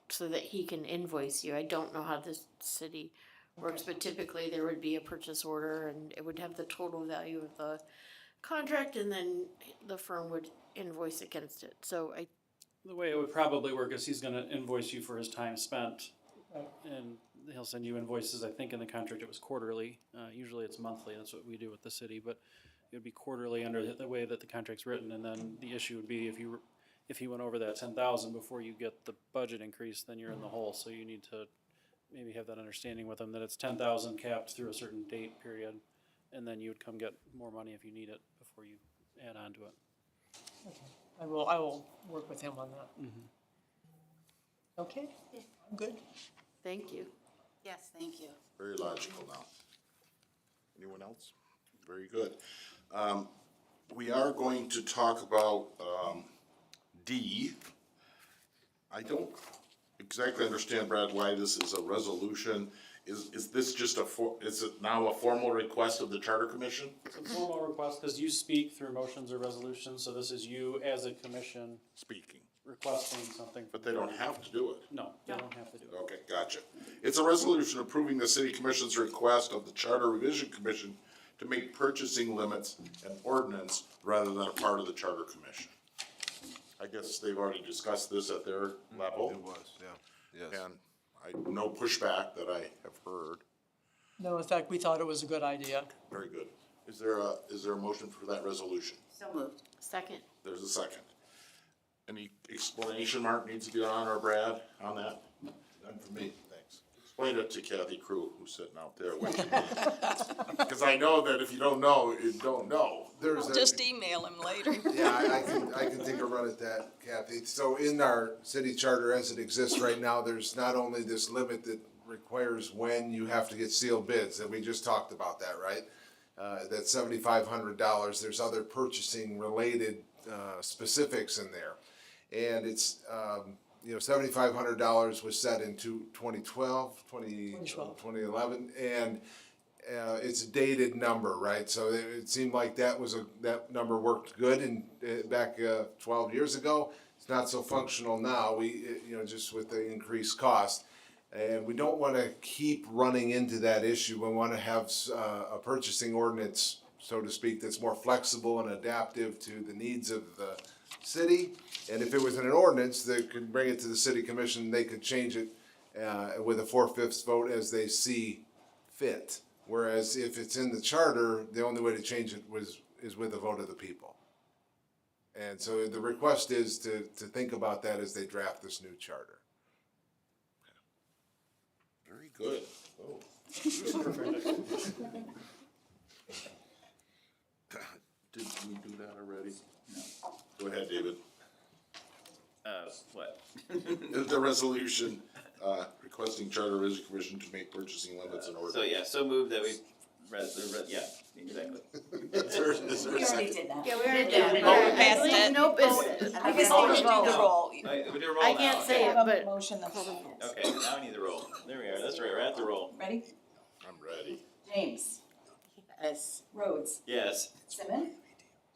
so that he can invoice you. I don't know how this city works, but typically there would be a purchase order and it would have the total value of the contract, and then the firm would invoice against it. So The way it would probably work is he's gonna invoice you for his time spent. Right. And he'll send you invoices, I think in the contract it was quarterly, usually it's monthly, that's what we do with the city, but it would be quarterly under the way that the contract's written, and then the issue would be if he went over that 10,000 before you get the budget increase, then you're in the hole, so you need to maybe have that understanding with him, that it's 10,000 capped through a certain date period, and then you would come get more money if you need it before you add on to it. I will work with him on that. Okay, I'm good. thank you. Yes, thank you. Very logical now. Anyone else? Very good. We are going to talk about, D. I don't exactly understand, Brad, why this is a resolution. Is this just is it now a formal request of the Charter Commission? It's a formal request, because you speak through motions or resolutions, so this is you as a commission Speaking, requesting something. but they don't have to do it. No, they don't have to do it. Okay, gotcha. It's a resolution approving the city commission's request of the Charter Revision Commission to make purchasing limits an ordinance rather than a part of the Charter Commission. I guess they've already discussed this at their level, It was, yeah, yes. and no pushback that I have heard. No, in fact, we thought it was a good idea. Very good. Is there a motion for that resolution? So moved. Second, There's a second. Any explanation, Mark, needs to be on or Brad on that? None for me, thanks. Explain it to Kathy Crew, who's sitting out there waiting. Because I know that if you don't know, you don't know. There's a. Just email him later. Yeah, I can take a run at that, Kathy. So in our city charter as it exists right now, there's not only this limit that requires when you have to get sealed bids, and we just talked about that, right? That's $7,500. There's other purchasing related specifics in there. And it's, $7,500 was set in 2011, and it's a dated number, right? So it seemed like that number worked good and back 12 years ago. It's not so functional now. Just with the increased cost, and we don't want to keep running into that issue. We want to have a purchasing ordinance so to speak, that's more flexible and adaptive to the needs of the city. And if it was in an ordinance, they could bring it to the city commission, they could change it with a 4/5 vote as they see fit. Whereas if it's in the charter, the only way to change it is with a vote of the people. And so the request is to think about that as they draft this new charter. Very good. Oh. Did we do that already? No. Go ahead, David. What? The resolution, requesting Charter Revision Commission to make purchasing limits in order. So, yeah, so moved that we yeah, exactly. Is there a second? did that. Yeah, we already did. did. Voted past I believe it. no business. I guess they should do the roll. We did a roll I now, can't okay. say it, but Motion that's. Okay, now I need the roll. There we are, that's right, we're at the roll. Ready? I'm ready. James, Yes. Rhodes, Yes. Simmons,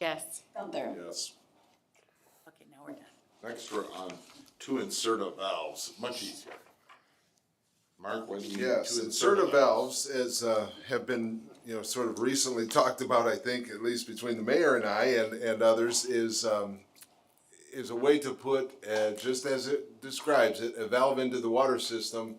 yes. Gunther. Yes. Okay, now we're done. Next, we're on to insert of valves, much easier. Mark, what do you? Yes, to insertive valves as have been, sort of recently talked about, I think, at least between the mayor and I and others, is a way to put, just as it describes it, a valve into the water system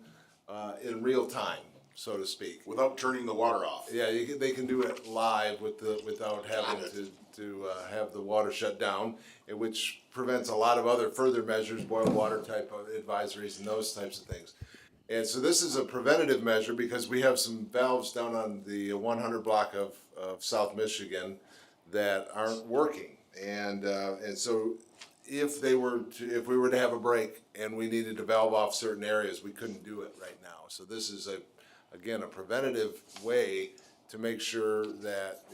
in real time, so to speak. Without turning the water off. Yeah, they can do it live without having to have the water shut down, which prevents a lot of other further measures, boil water type of advisories and those types of things. And so this is a preventative measure because we have some valves down on the 100 block of South Michigan that aren't working. And so if we were to have a break and we needed to valve off certain areas, we couldn't do it right now. So this is again, a preventative way to make sure that,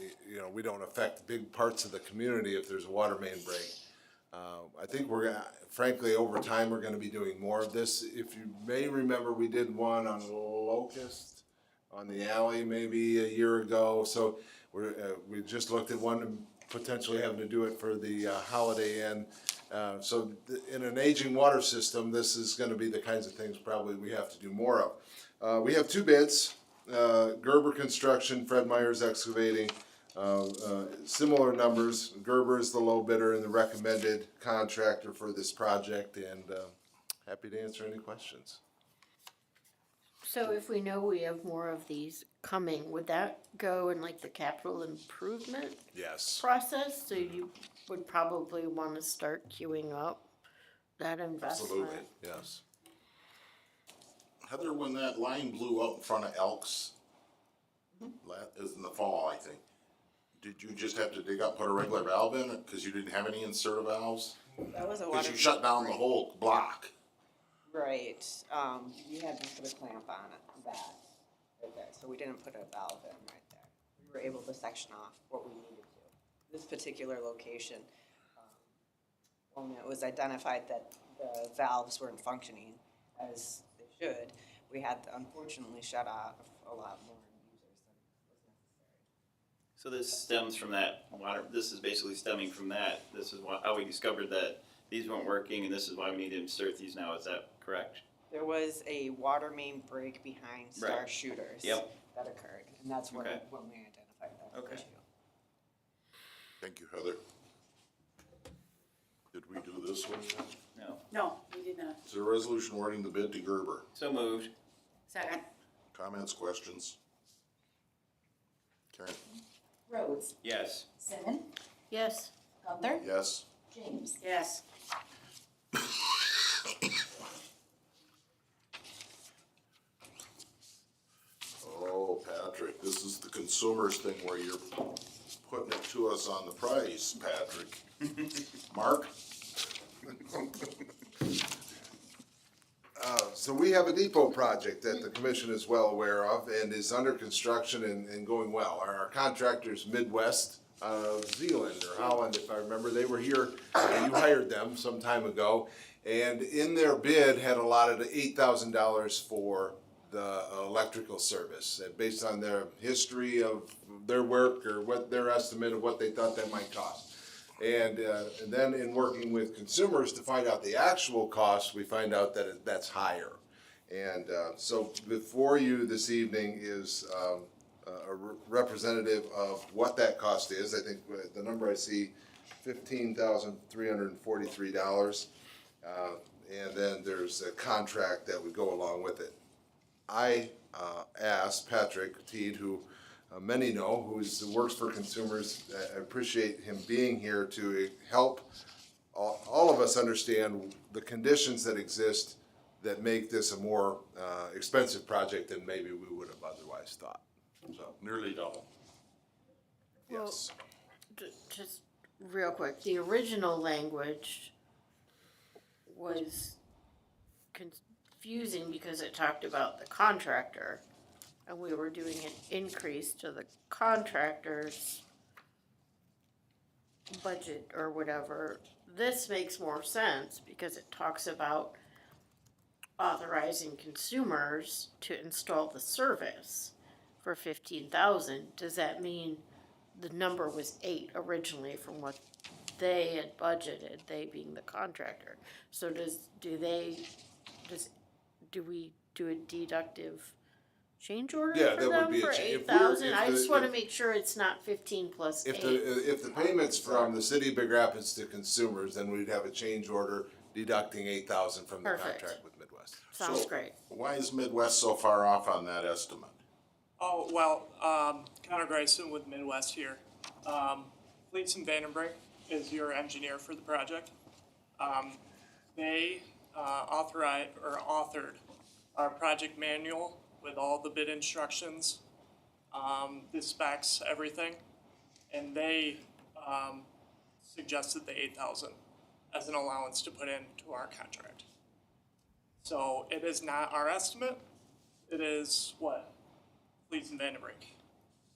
we don't affect big parts of the community if there's a water main break. I think frankly, over time, we're gonna be doing more of this. If you may remember, we did one on Locust, on the alley maybe a year ago. So we just looked at one and potentially having to do it for the Holiday Inn. So in an aging water system, this is gonna be the kinds of things probably we have to do more of. We have two bids, Gerber Construction, Fred Myers Excavating. Similar numbers. Gerber is the low bidder and the recommended contractor for this project, and happy to answer any questions. So if we know we have more of these coming, would that go in like the capital improvement Yes. process? So you would probably wanna start queuing up that investment? Absolutely. Yes. Heather, when that line blew out in front of Elks, is in the fall, I think, did you just have to dig up, put a regular valve in it, cause you didn't have any insertive valves? That was a Cause water. you shut down the whole block. Right, you had to put a clamp on it, that, right there, so we didn't put a valve in right there. We were able to section off what we needed to. This particular location, when it was identified that the valves weren't functioning as they should, we had to unfortunately shut off a lot more users than was necessary. So this stems from that water, this is basically stemming from that. This is how we discovered that these weren't working, and this is why we need to insert these now. Is that correct? There was a water main break behind Star Right. Shooters. Yep. That occurred, and that's when, Okay. when we identified that Okay. issue. Thank you, Heather. Did we do this one yet? No. No, we did not. Is there a resolution awarding the bid to Gerber? So moved. Second. Comments, questions? Karen? Rhodes, Yes. Simmons, Yes. Gunther, Yes? James. Yes. Oh, Patrick, this is the consumers thing where you're putting it to us on the price, Patrick. Mark? So we have a depot project that the commission is well aware of and is under construction and going well. Our contractor's Midwest, Zealand or Holland, if I remember, they were here, you hired them some time ago. And in their bid had allotted $8,000 for the electrical service, based on their history of their work or what their estimate of what they thought that might cost. And then in working with consumers to find out the actual cost, we find out that that's higher. And so before you this evening is representative of what that cost is. I think the number I see, $15,343. And then there's a contract that would go along with it. I asked Patrick Teed, who many know, who works for consumers. I appreciate him being here to help all of us understand the conditions that exist that make this a more expensive project than maybe we would have otherwise thought. So, Nearly double. Well, yes. Just real quick, the original language was confusing because it talked about the contractor, and we were doing an increase to the contractor's budget or whatever. This makes more sense because it talks about authorizing consumers to install the service for 15,000. Does that mean the number was 8 originally from what they had budgeted, they being the contractor? So do we do a deductive change order Yeah, for that would them be a for cha- if we're- 8,000? if I the- just wanna if- make sure it's not 15 plus 8. If the payment's from the city of Big Rapids to consumers, then we'd have a change order deducting 8,000 from the Perfect. contract with Midwest. Sounds So- great. Why is Midwest so far off on that estimate? Oh, well, Connor Greisen with Midwest here. Fleets and Vandenbrink is your engineer for the project. They authored our project manual with all the bid instructions, the specs, everything. And they suggested the 8,000 as an allowance to put into our contract. So it is not our estimate, it is what Fleets and Vandenbrink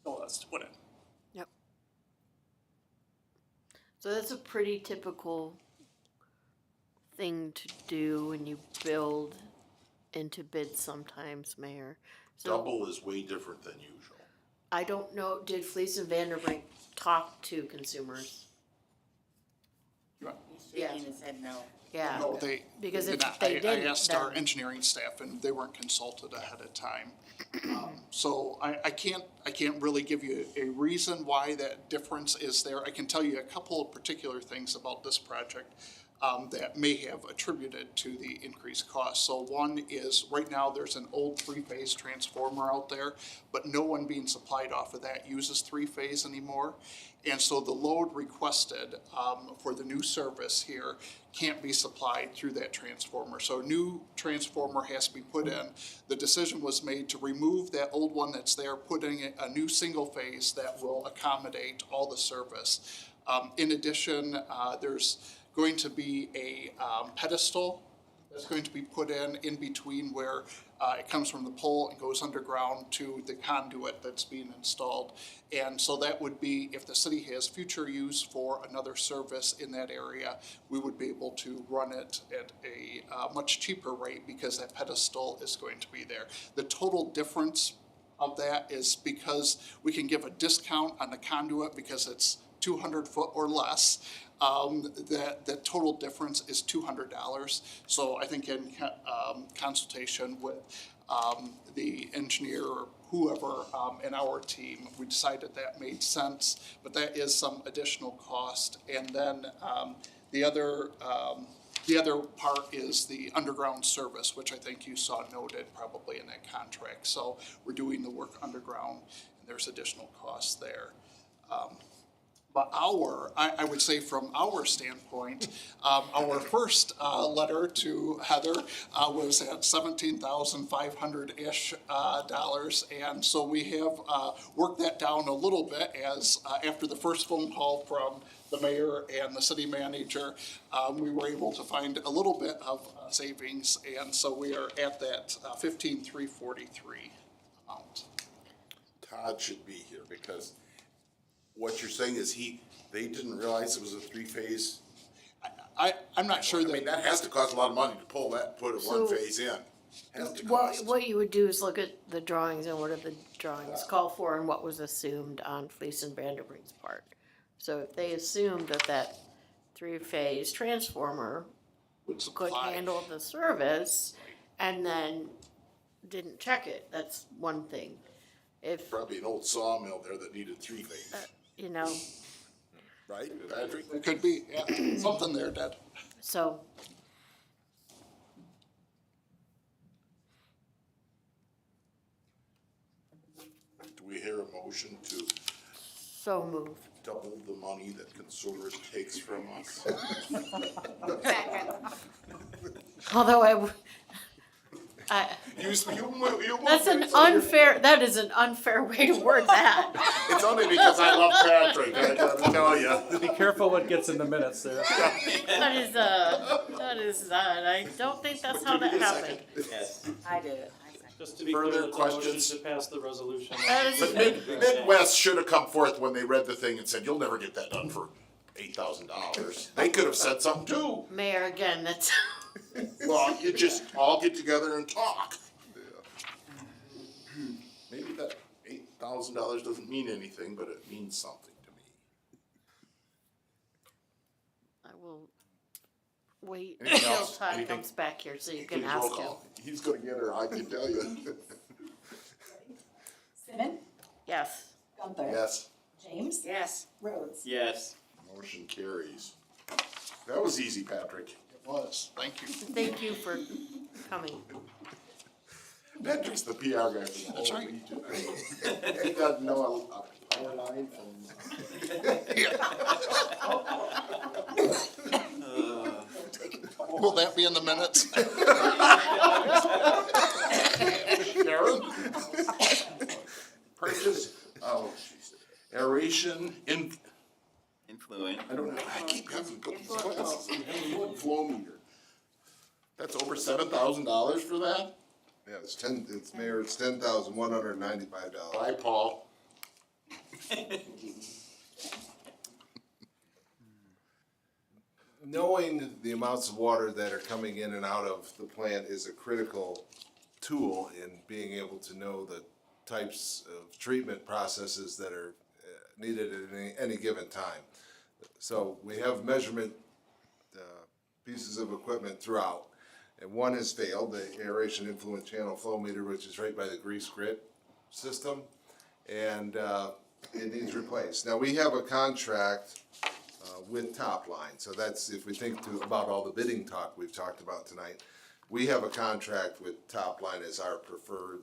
told us to put in. Yep. So that's a pretty typical thing to do when you build into bids sometimes, Mayor. So Double is way different than usual. I don't know, did Fleece and Vanderbrink talk to consumers? He's shaking his head no. Yeah, No, they, because did if not. they I didn't, asked our then- engineering staff and they weren't consulted ahead of time. So I can't really give you a reason why that difference is there. I can tell you a couple of particular things about this project that may have attributed to the increased cost. So one is, right now, there's an old three-phase transformer out there, but no one being supplied off of that uses three-phase anymore. And so the load requested for the new service here can't be supplied through that transformer. So a new transformer has to be put in. The decision was made to remove that old one that's there, putting in a new single phase that will accommodate all the service. In addition, there's going to be a pedestal that's going to be put in between where it comes from the pole and goes underground to the conduit that's being installed. And so that would be, if the city has future use for another service in that area, we would be able to run it at a much cheaper rate because that pedestal is going to be there. The total difference of that is because we can give a discount on the conduit because it's 200 foot or less. That total difference is $200. So I think in consultation with the engineer or whoever in our team, we decided that made sense, but that is some additional cost. And then the other part is the underground service, which I think you saw noted probably in that contract. So we're doing the work underground, and there's additional costs there. But I would say from our standpoint, our first letter to Heather was at $17,500-ish dollars. And so we have worked that down a little bit as after the first phone call from the mayor and the city manager, we were able to find a little bit of savings. And so we are at that $15,343 amount. Todd should be here because what you're saying is they didn't realize it was a three-phase. I'm not sure I mean, that has to cost a lot of money to put a So- one-phase in. Has to What, cost. what you would do is look at the drawings and what did the drawings call for and what was assumed on Fleece and Vanderbrink's part. So if they assumed that three-phase transformer Would could supply. handle the service and then didn't check it, that's one thing. if, Probably an old sawmill there that needed 3 phase, you know, right, Patrick? It could be, yeah, something there, Dad. so. Do we hear a motion to So moved. double the money that consumers takes from us? Although You that's an unfair, that is an unfair way to word that. It's only because I love Patrick, I gotta tell you. Be careful what gets in the minutes there. That is, I don't think that's how that happened. Yes. I did it. Just to be Further clear, the motion questions? to pass the resolution. That is, But Midwest should have come forth when they read the thing and said, you'll never get that done for $8,000. They could have said something too. Mayor, again, that's, Well, you just all get together and talk. Maybe that $8,000 doesn't mean anything, but it means something to me. I will wait Anything until else? Todd Anything? comes back here so you can Please roll ask him. call. He's gonna get her, I can tell you. Simmons, Yes. Gunther. Yes, James. Yes. Rhodes. Yes. motion carries. That was easy, Patrick. It was, thank you. Thank you for coming. Patrick's the PR guy for the That's whole right. region. He doesn't know a power line Will that be in the minutes? Karen? Purchase, oh, jeez, aeration in, Influent. I don't know, I keep having to put these glasses in, flow meter. That's over $7,000 for that? Yeah, it's Mayor, it's $10,195. Bye, Paul. Knowing the amounts of water that are coming in and out of the plant is a critical tool in being able to know the types of treatment processes that are needed at any given time. So we have measurement pieces of equipment throughout, and one has failed, the aeration influent channel flow meter, which is right by the grease grit system, and it needs replaced. Now, we have a contract with Top Line, so that's, if we think about all the bidding talk we've talked about tonight, we have a contract with Top Line as our preferred,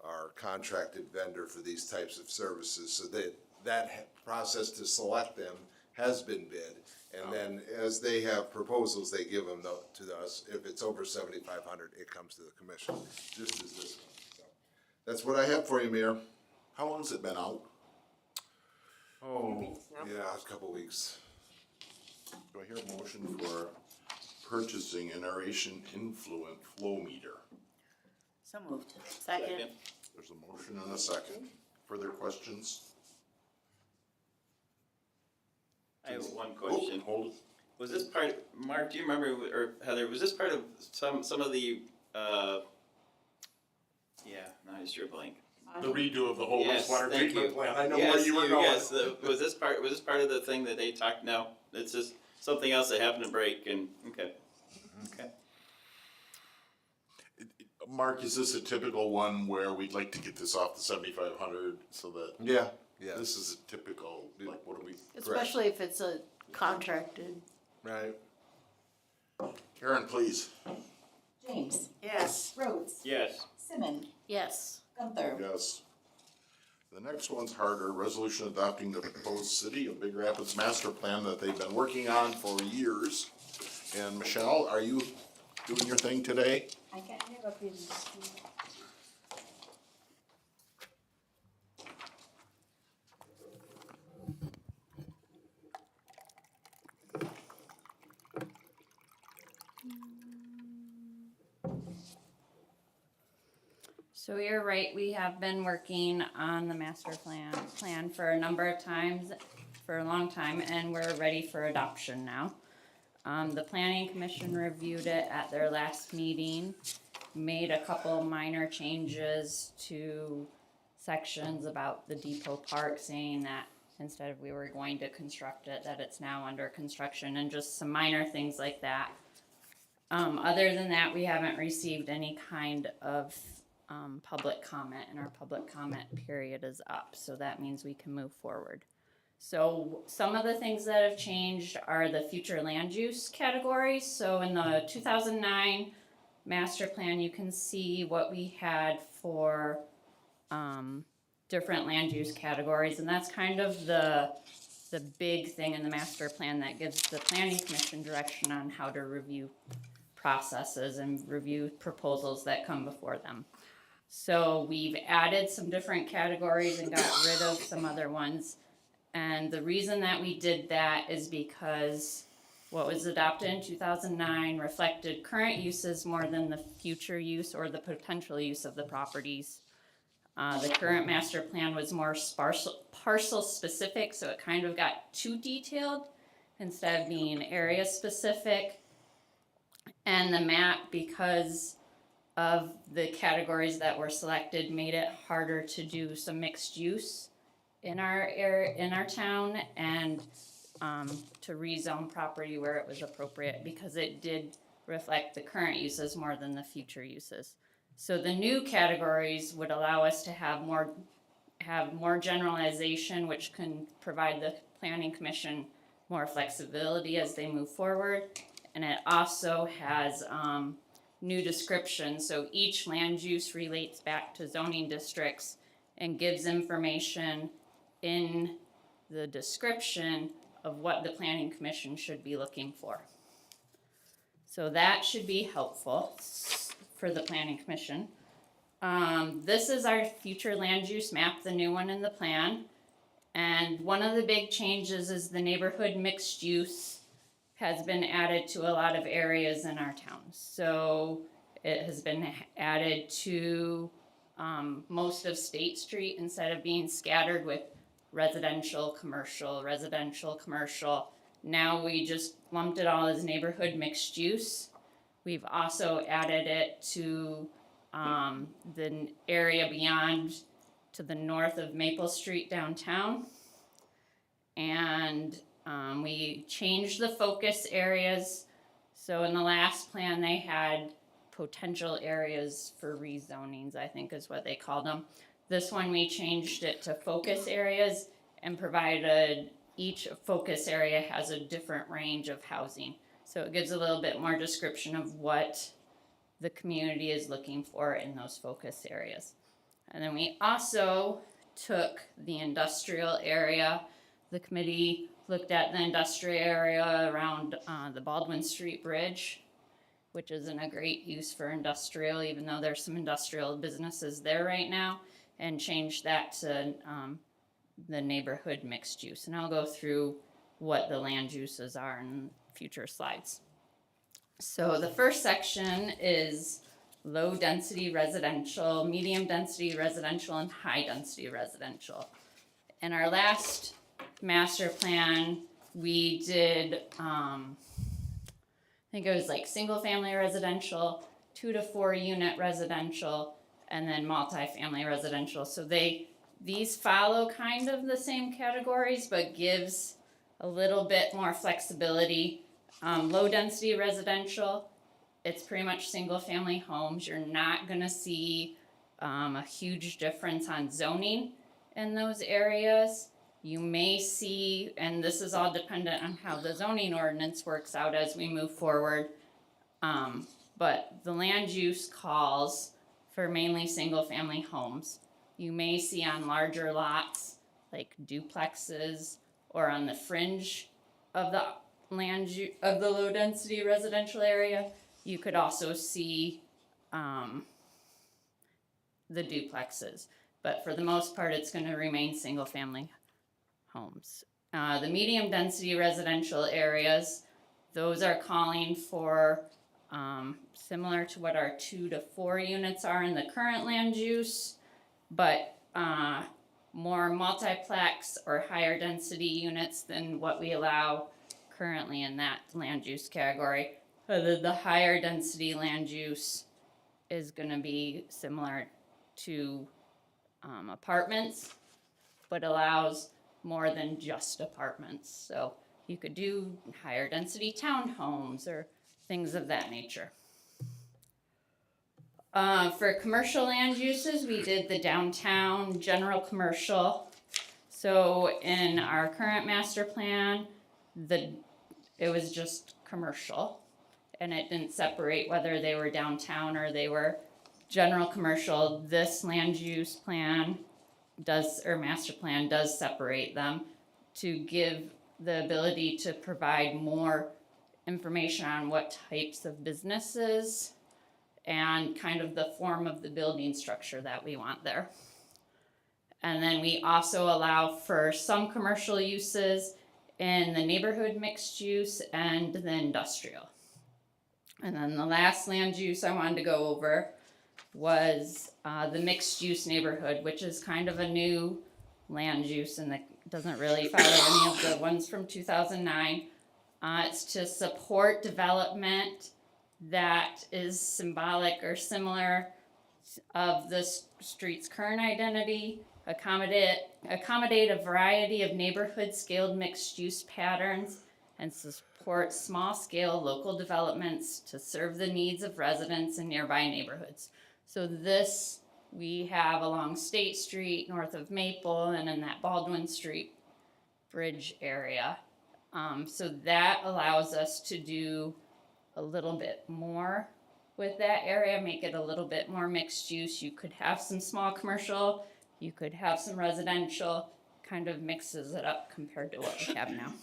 our contracted vendor for these types of services, so that process to select them has been bid, and then as they have proposals, they give them to us. If it's over $7,500, it comes to the commission, just as this one. So that's what I have for you, Mayor. How long's it been out? Oh, yeah, a couple weeks. Do I hear a motion for purchasing an aeration influent flow meter? So moved. Second. There's a motion and a second. Further questions? I have one question. Oh, hold it. Was this part, Mark, do you remember, or Heather, was this part of some of the, yeah, now I just drew a blank. The redo of the whole Yes, wastewater thank treatment you. plant. I know Yes, where you were going. Yes, was this part of the thing that they talked, no, it's just something else that happened to break and, okay. Okay. Mark, is this a typical one where we'd like to get this off the 7,500 so that Yeah, yeah. this is a typical, like, what do we? Especially if it's a contracted. Right. Karen, please. James. Yes. Rhodes. Yes. Simmons. Yes. Gunther. Yes. The next one's harder, resolution adopting the proposed City of Big Rapids master plan that they've been working on for years. And Michelle, are you doing your thing today? I can't have a presentation. So you're right, we have been working on the master plan for a number of times, for a long time, and we're ready for adoption now. The planning commission reviewed it at their last meeting, made a couple minor changes to sections about the depot park, saying that instead of we were going to construct it, that it's now under construction, and just some minor things like that. Other than that, we haven't received any kind of public comment, and our public comment period is up, so that means we can move forward. So some of the things that have changed are the future land use categories. So in the 2009 master plan, you can see what we had for different land use categories, and that's kind of the big thing in the master plan that gives the planning commission direction on how to review processes and review proposals that come before them. So we've added some different categories and got rid of some other ones. And the reason that we did that is because what was adopted in 2009 reflected current uses more than the future use or the potential use of the properties. The current master plan was more parcel specific, so it kind of got too detailed instead of being area specific. And the map, because of the categories that were selected, made it harder to do some mixed use in our area, in our town, and to rezone property where it was appropriate, because it did reflect the current uses more than the future uses. So the new categories would allow us to have more generalization, which can provide the planning commission more flexibility as they move forward. And it also has new descriptions, so each land use relates back to zoning districts and gives information in the description of what the planning commission should be looking for. So that should be helpful for the planning commission. This is our future land use map, the new one in the plan. And one of the big changes is the neighborhood mixed use has been added to a lot of areas in our town. So it has been added to most of State Street instead of being scattered with residential, commercial, residential, commercial. Now we just lumped it all as neighborhood mixed use. We've also added it to the area beyond to the north of Maple Street downtown. And we changed the focus areas. So in the last plan, they had potential areas for rezonings, I think is what they called them. This one, we changed it to focus areas and provided each focus area has a different range of housing. So it gives a little bit more description of what the community is looking for in those focus areas. And then we also took the industrial area. The committee looked at the industrial area around the Baldwin Street Bridge, which isn't a great use for industrial, even though there's some industrial businesses there right now, and changed that to the neighborhood mixed use. And I'll go through what the land uses are in future slides. So the first section is low density residential, medium density residential, and high density residential. In our last master plan, we did, I think it was like single family residential, 2 to 4 unit residential, and then multifamily residential. So these follow kind of the same categories, but gives a little bit more flexibility. Low density residential, it's pretty much single family homes. You're not gonna see a huge difference on zoning in those areas. You may see, and this is all dependent on how the zoning ordinance works out as we move forward, but the land use calls for mainly single family homes. You may see on larger lots like duplexes or on the fringe of the of the low density residential area. You could also see the duplexes, but for the most part it's going to remain single family homes. The medium density residential areas, those are calling for similar to what our 2 to 4 units are in the current land use, but more multiplex or higher density units than what we allow currently in that land use category. The higher density land use is going to be similar to apartments, but allows more than just apartments. So you could do higher density townhomes or things of that nature. For commercial land uses, we did the downtown general commercial. So in our current master plan, it was just commercial. And it didn't separate whether they were downtown or they were general commercial. This land use plan master plan does separate them to give the ability to provide more information on what types of businesses and kind of the form of the building structure that we want there. And then we also allow for some commercial uses in the neighborhood mixed use and the industrial. And then the last land use I wanted to go over was the mixed use neighborhood, which is kind of a new land use and that doesn't really follow any of the ones from 2009. It's to support development that is symbolic or similar of the street's current identity, accommodate a variety of neighborhood scaled mixed use patterns, and support small scale local developments to serve the needs of residents in nearby neighborhoods. So this we have along State Street, north of Maple, and in that Baldwin Street bridge area. So that allows us to do a little bit more with that area, make it a little bit more mixed use. You could have some small commercial, you could have some residential, kind of mixes it up compared to what we have now.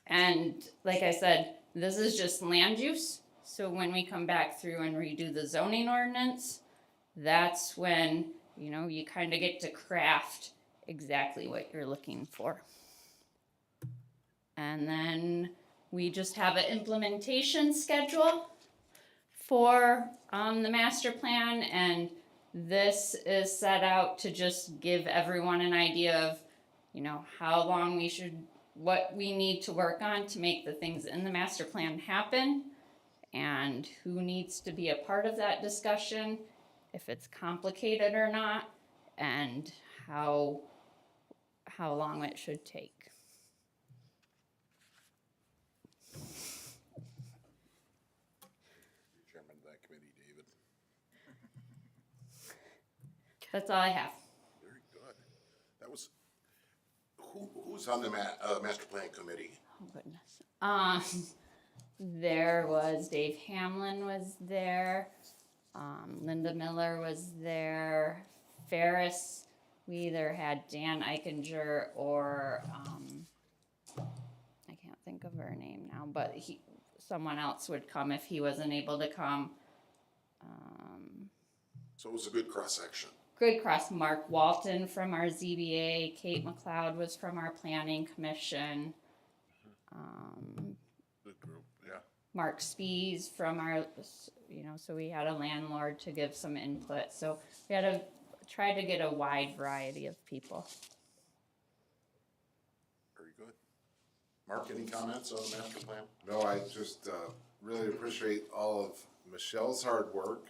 And like I said, this is just land use. So when we come back through and redo the zoning ordinance, that's when, you kind of get to craft exactly what you're looking for. And then we just have an implementation schedule for the master plan, and this is set out to just give everyone an idea of, how long what we need to work on to make the things in the master plan happen, and who needs to be a part of that discussion, if it's complicated or not, and how long it should take. Chairman of that committee, David. That's all I have. Very good. That was, who's on the master plan committee? Oh, goodness. There was Dave Hamlin was there. Linda Miller was there. Ferris, we either had Dan Eichinger or, I can't think of her name now, but someone else would come if he wasn't able to come. So it was a good cross-section. Good cross. Mark Walton from our ZBA, Kate McLeod was from our planning commission. Good group, yeah. Mark Spies from our, so we had a landlord to give some input. So we had to try to get a wide variety of people. Very good. Mark, any comments on the master plan? No, I just really appreciate all of Michelle's hard work.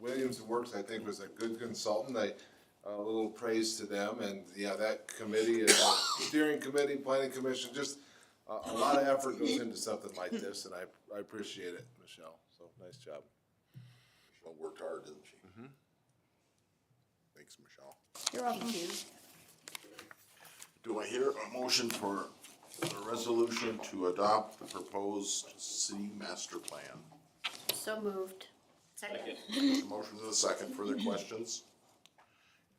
Williams and Works, I think, was a good consultant. A little praise to them, and yeah, that committee, and steering committee, planning commission, just a lot of effort goes into something like this, and I appreciate it, Michelle. So nice job. Michelle worked hard, didn't she? Mm-hmm. Thanks, Michelle. You're welcome. Do I hear a motion for a resolution to adopt the proposed city master plan? So moved. Second. A motion and a second. Further questions?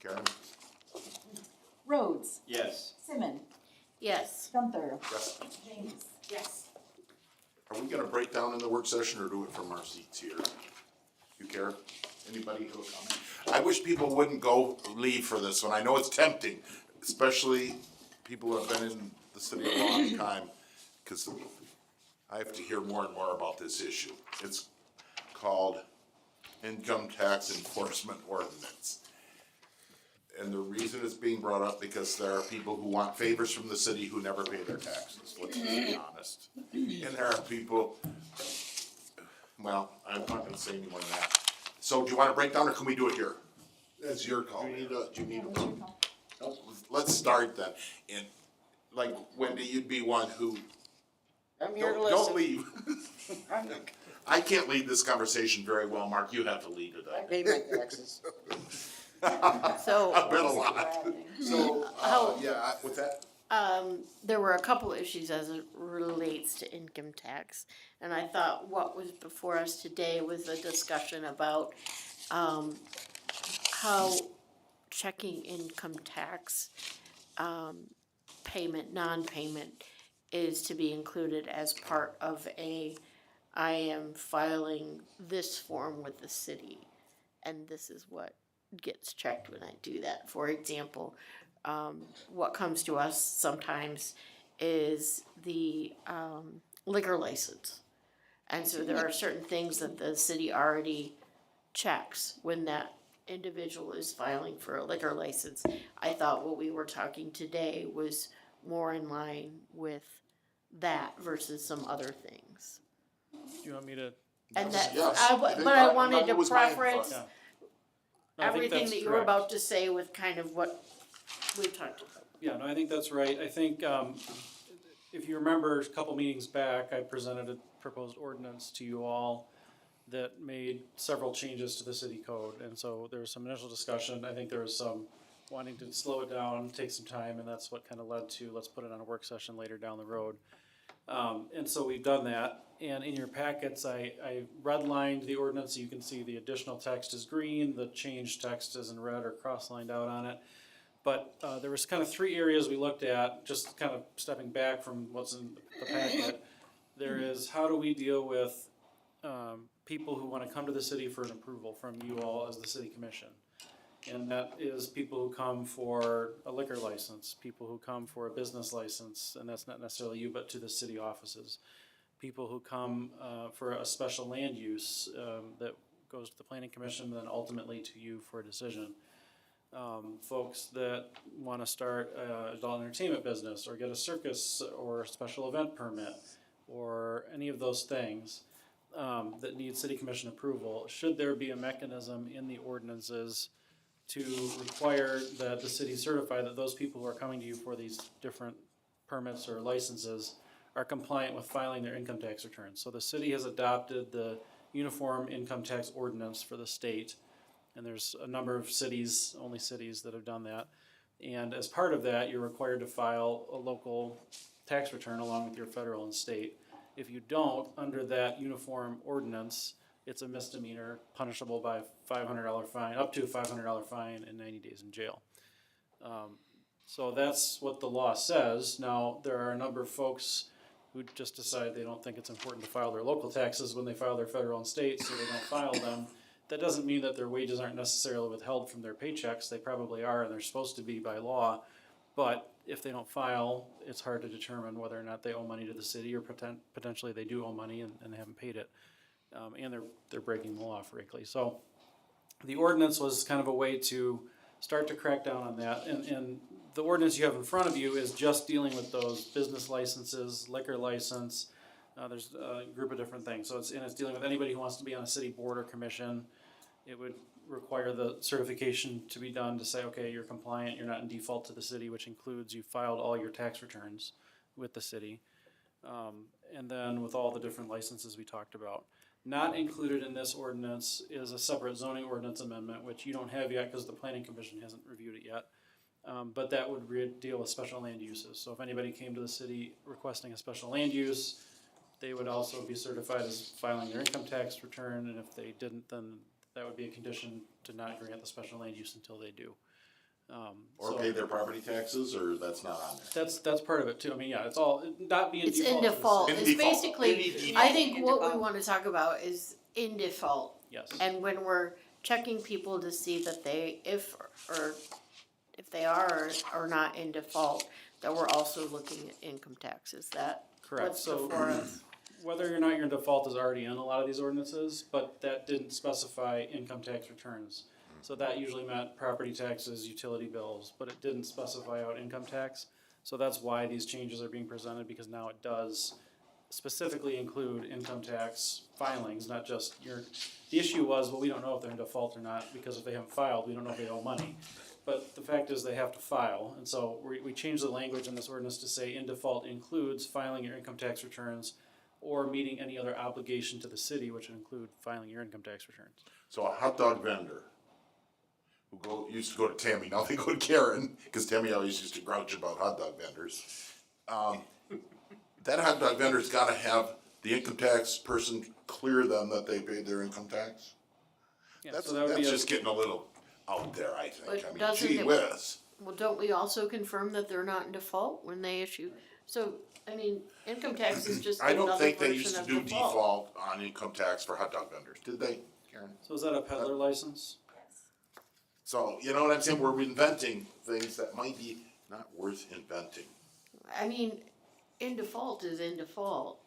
Karen? Rhodes, Yes. Simmons, Yes. Gunther, Yes. James. Yes. Are we gonna break down in the work session or do it from our seats here? You care? Anybody have a comment? I wish people wouldn't leave for this one. I know it's tempting, especially people who have been in the city a long time, cause I have to hear more and more about this issue. It's called Income Tax Enforcement Ordinance. And the reason it's being brought up because there are people who want favors from the city who never pay their taxes, let's just be honest. And there are people, well, I'm not gonna say any more than that. So do you wanna break down or can we do it here? That's your call. Do you need a? Let's start then. And like Wendy, you'd be one who, I'm here to don't listen. leave. I can't lead this conversation very well, Mark, you have to lead it. I paid my taxes. So, I bet a lot. So, How- With that, there were a couple issues as it relates to income tax. And I thought what was before us today was a discussion about, how checking income tax, payment, non-payment is to be included as part of I am filing this form with the city. And this is what gets checked when I do that. For example, what comes to us sometimes is the liquor license. And so there are certain things that the city already checks when that individual is filing for a liquor license. I thought what we were talking today was more in line with that versus some other things. Do you want me to? And that, Yes, I think but I that wanted to was my input. preference Yeah. No, I think everything that's that you were correct. about to say with kind of what we talked about. Yeah, no, I think that's right. I think, if you remember a couple meetings back, I presented a proposed ordinance to you all that made several changes to the city code, and so there was some initial discussion. I think there was some wanting to slow it down, take some time, and that's what kind of led to, let's put it on a work session later down the road. And so we've done that, and in your packets, I redlined the ordinance, so you can see the additional text is green, the changed text is in red or cross-lined out on it. But there was kind of three areas we looked at, just kind of stepping back from what's in the packet. There is, how do we deal with people who want to come to the city for an approval from you all as the city commission? And that is people who come for a liquor license, people who come for a business license, and that's not necessarily you, but to the city offices. People who come for a special land use that goes to the planning commission, and then ultimately to you for a decision. Folks that want to start an adult entertainment business or get a circus or a special event permit or any of those things that need city commission approval, should there be a mechanism in the ordinances to require that the city certify that those people who are coming to you for these different permits or licenses are compliant with filing their income tax returns. So the city has adopted the Uniform Income Tax Ordinance for the state. And there's a number of cities, only cities, that have done that. And as part of that, you're required to file a local tax return along with your federal and state. If you don't, under that uniform ordinance, it's a misdemeanor, punishable by a $500 fine, up to a $500 fine and 90 days in jail. So that's what the law says. Now, there are a number of folks who just decide they don't think it's important to file their local taxes when they file their federal and state, so they don't file them. That doesn't mean that their wages aren't necessarily withheld from their paychecks. They probably are, and they're supposed to be by law. But if they don't file, it's hard to determine whether or not they owe money to the city, or potentially they do owe money and haven't paid it. And they're breaking the law, frankly. So the ordinance was kind of a way to start to crack down on that. And the ordinance you have in front of you is just dealing with those business licenses, liquor license. There's a group of different things. So it's dealing with anybody who wants to be on a city board or commission. It would require the certification to be done to say, okay, you're compliant, you're not in default to the city, which includes you filed all your tax returns with the city. And then with all the different licenses we talked about. Not included in this ordinance is a separate zoning ordinance amendment, which you don't have yet because the planning commission hasn't reviewed it yet. But that would deal with special land uses. So if anybody came to the city requesting a special land use, they would also be certified as filing their income tax return, and if they didn't, then that would be a condition to not grant the special land use until they do. Or So pay their property taxes, or that's not on there? that's part of it too. I mean, yeah, it's all, not being It's default in to the default, city. In it's default. basically, I think what we wanna talk about is in default. Yes. And when we're checking people to see that they, if they are or not in default, that we're also looking at income taxes, that Correct. what's So before us. whether or not you're in default is already in a lot of these ordinances, but that didn't specify income tax returns. So that usually meant property taxes, utility bills, but it didn't specify out income tax. So that's why these changes are being presented, because now it does specifically include income tax filings, not just the issue was, well, we don't know if they're in default or not, because if they haven't filed, we don't know if they owe money. But the fact is they have to file, and so we changed the language in this ordinance to say in default includes filing your income tax returns or meeting any other obligation to the city, which would include filing your income tax returns. So a hot dog vendor who used to go to Tammy, now they go to Karen, because Tammy always used to grouch about hot dog vendors. That hot dog vendor's gotta have the income tax person clear them that they paid their income tax? Yeah, That's, so that would be that's a- just getting a little out there, I think. But I mean, doesn't gee it- whiz. Well, don't we also confirm that they're not in default when they issue? So, I mean, income tax is just I don't another think they used version to of do default. default on income tax for hot dog vendors, did they, Karen? So is that a peddler license? So, you know what I'm saying, we're inventing things that might be not worth inventing. I mean, in default is in default.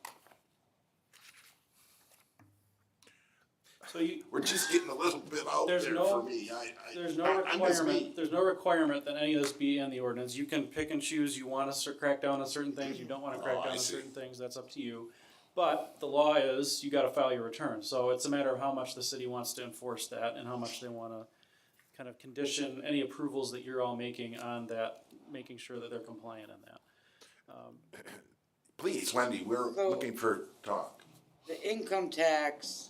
So you, We're just getting a little bit out There's there no- for me, there's no I'm just me. requirement that any of this be in the ordinance. You can pick and choose, you wanna crack down on certain things, you don't wanna crack Oh, I down on see. certain things, that's up to you. But the law is, you gotta file your return, so it's a matter of how much the city wants to enforce that and how much they wanna kind of condition any approvals that you're all making on that, making sure that they're compliant on that. Please, Wendy, we're So- looking for talk. The income tax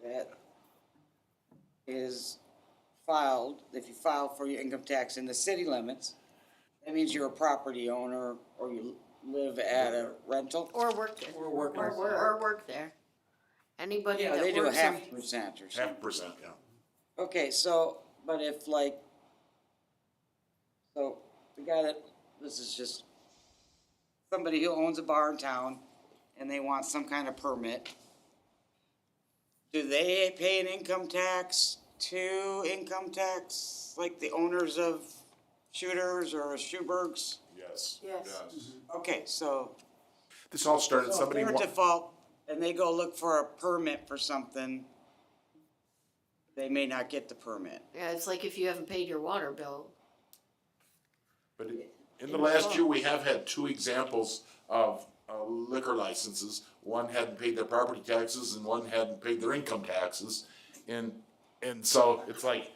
that is filed, if you file for your income tax in the city limits, that means you're a property owner or you live at a rental. Or work there. Or work Or work there. Anybody Yeah, that they do a works half in, percent or something. 1%, yeah. Okay, so, but if like, so the guy that, this is just somebody who owns a bar in town and they want some kind of permit, do they pay an income tax to income tax, like the owners of Shooters or Schuberg's? Yes. Yes. Okay, so This all started, so if somebody, they're at default and they go look for a permit for something, they may not get the permit. yeah, it's like if you haven't paid your water bill. but in the last year, we have had two examples of liquor licenses. One hadn't paid their property taxes and one hadn't paid their income taxes. And so it's like,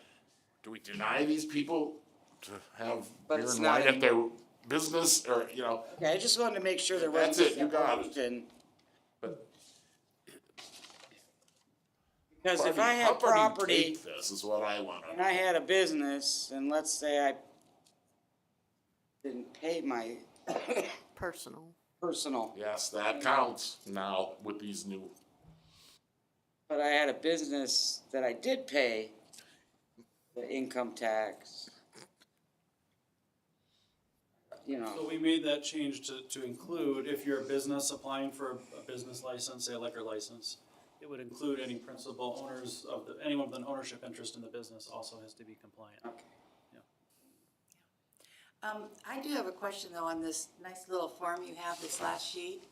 do we deny these people to have But beer it's and not wine at in- their business or, you know? Okay, I just wanted to make sure there That's wasn't it, you got it. separation. But Because if how I had far do you property take this is what I wanna. and I had a business, and let's say I didn't pay my Personal. personal, Yes, that counts now with these new, but I had a business that I did pay the income tax. You So know, we made that change to include, if you're a business applying for a business license, say a liquor license, it would include any principal owners of the, anyone with an ownership interest in the business also has to be compliant. okay. I do have a question though on this nice little form you have, this last sheet.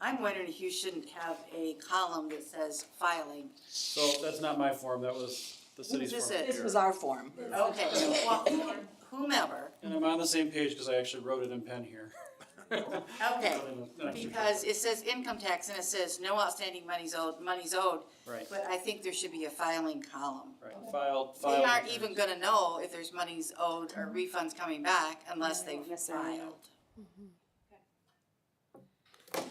I'm wondering if you shouldn't have a column that says filing. So that's not my form, that was the city's This form. is- This was our form. Okay, well, whomever, And I'm on the same page because I actually wrote it in pen here. okay, because it says income tax and it says no outstanding money's owed, Right, but I think there should be a filing column. right, filed. They aren't even gonna know if there's monies owed or refunds coming back unless they've necessarily know. filed.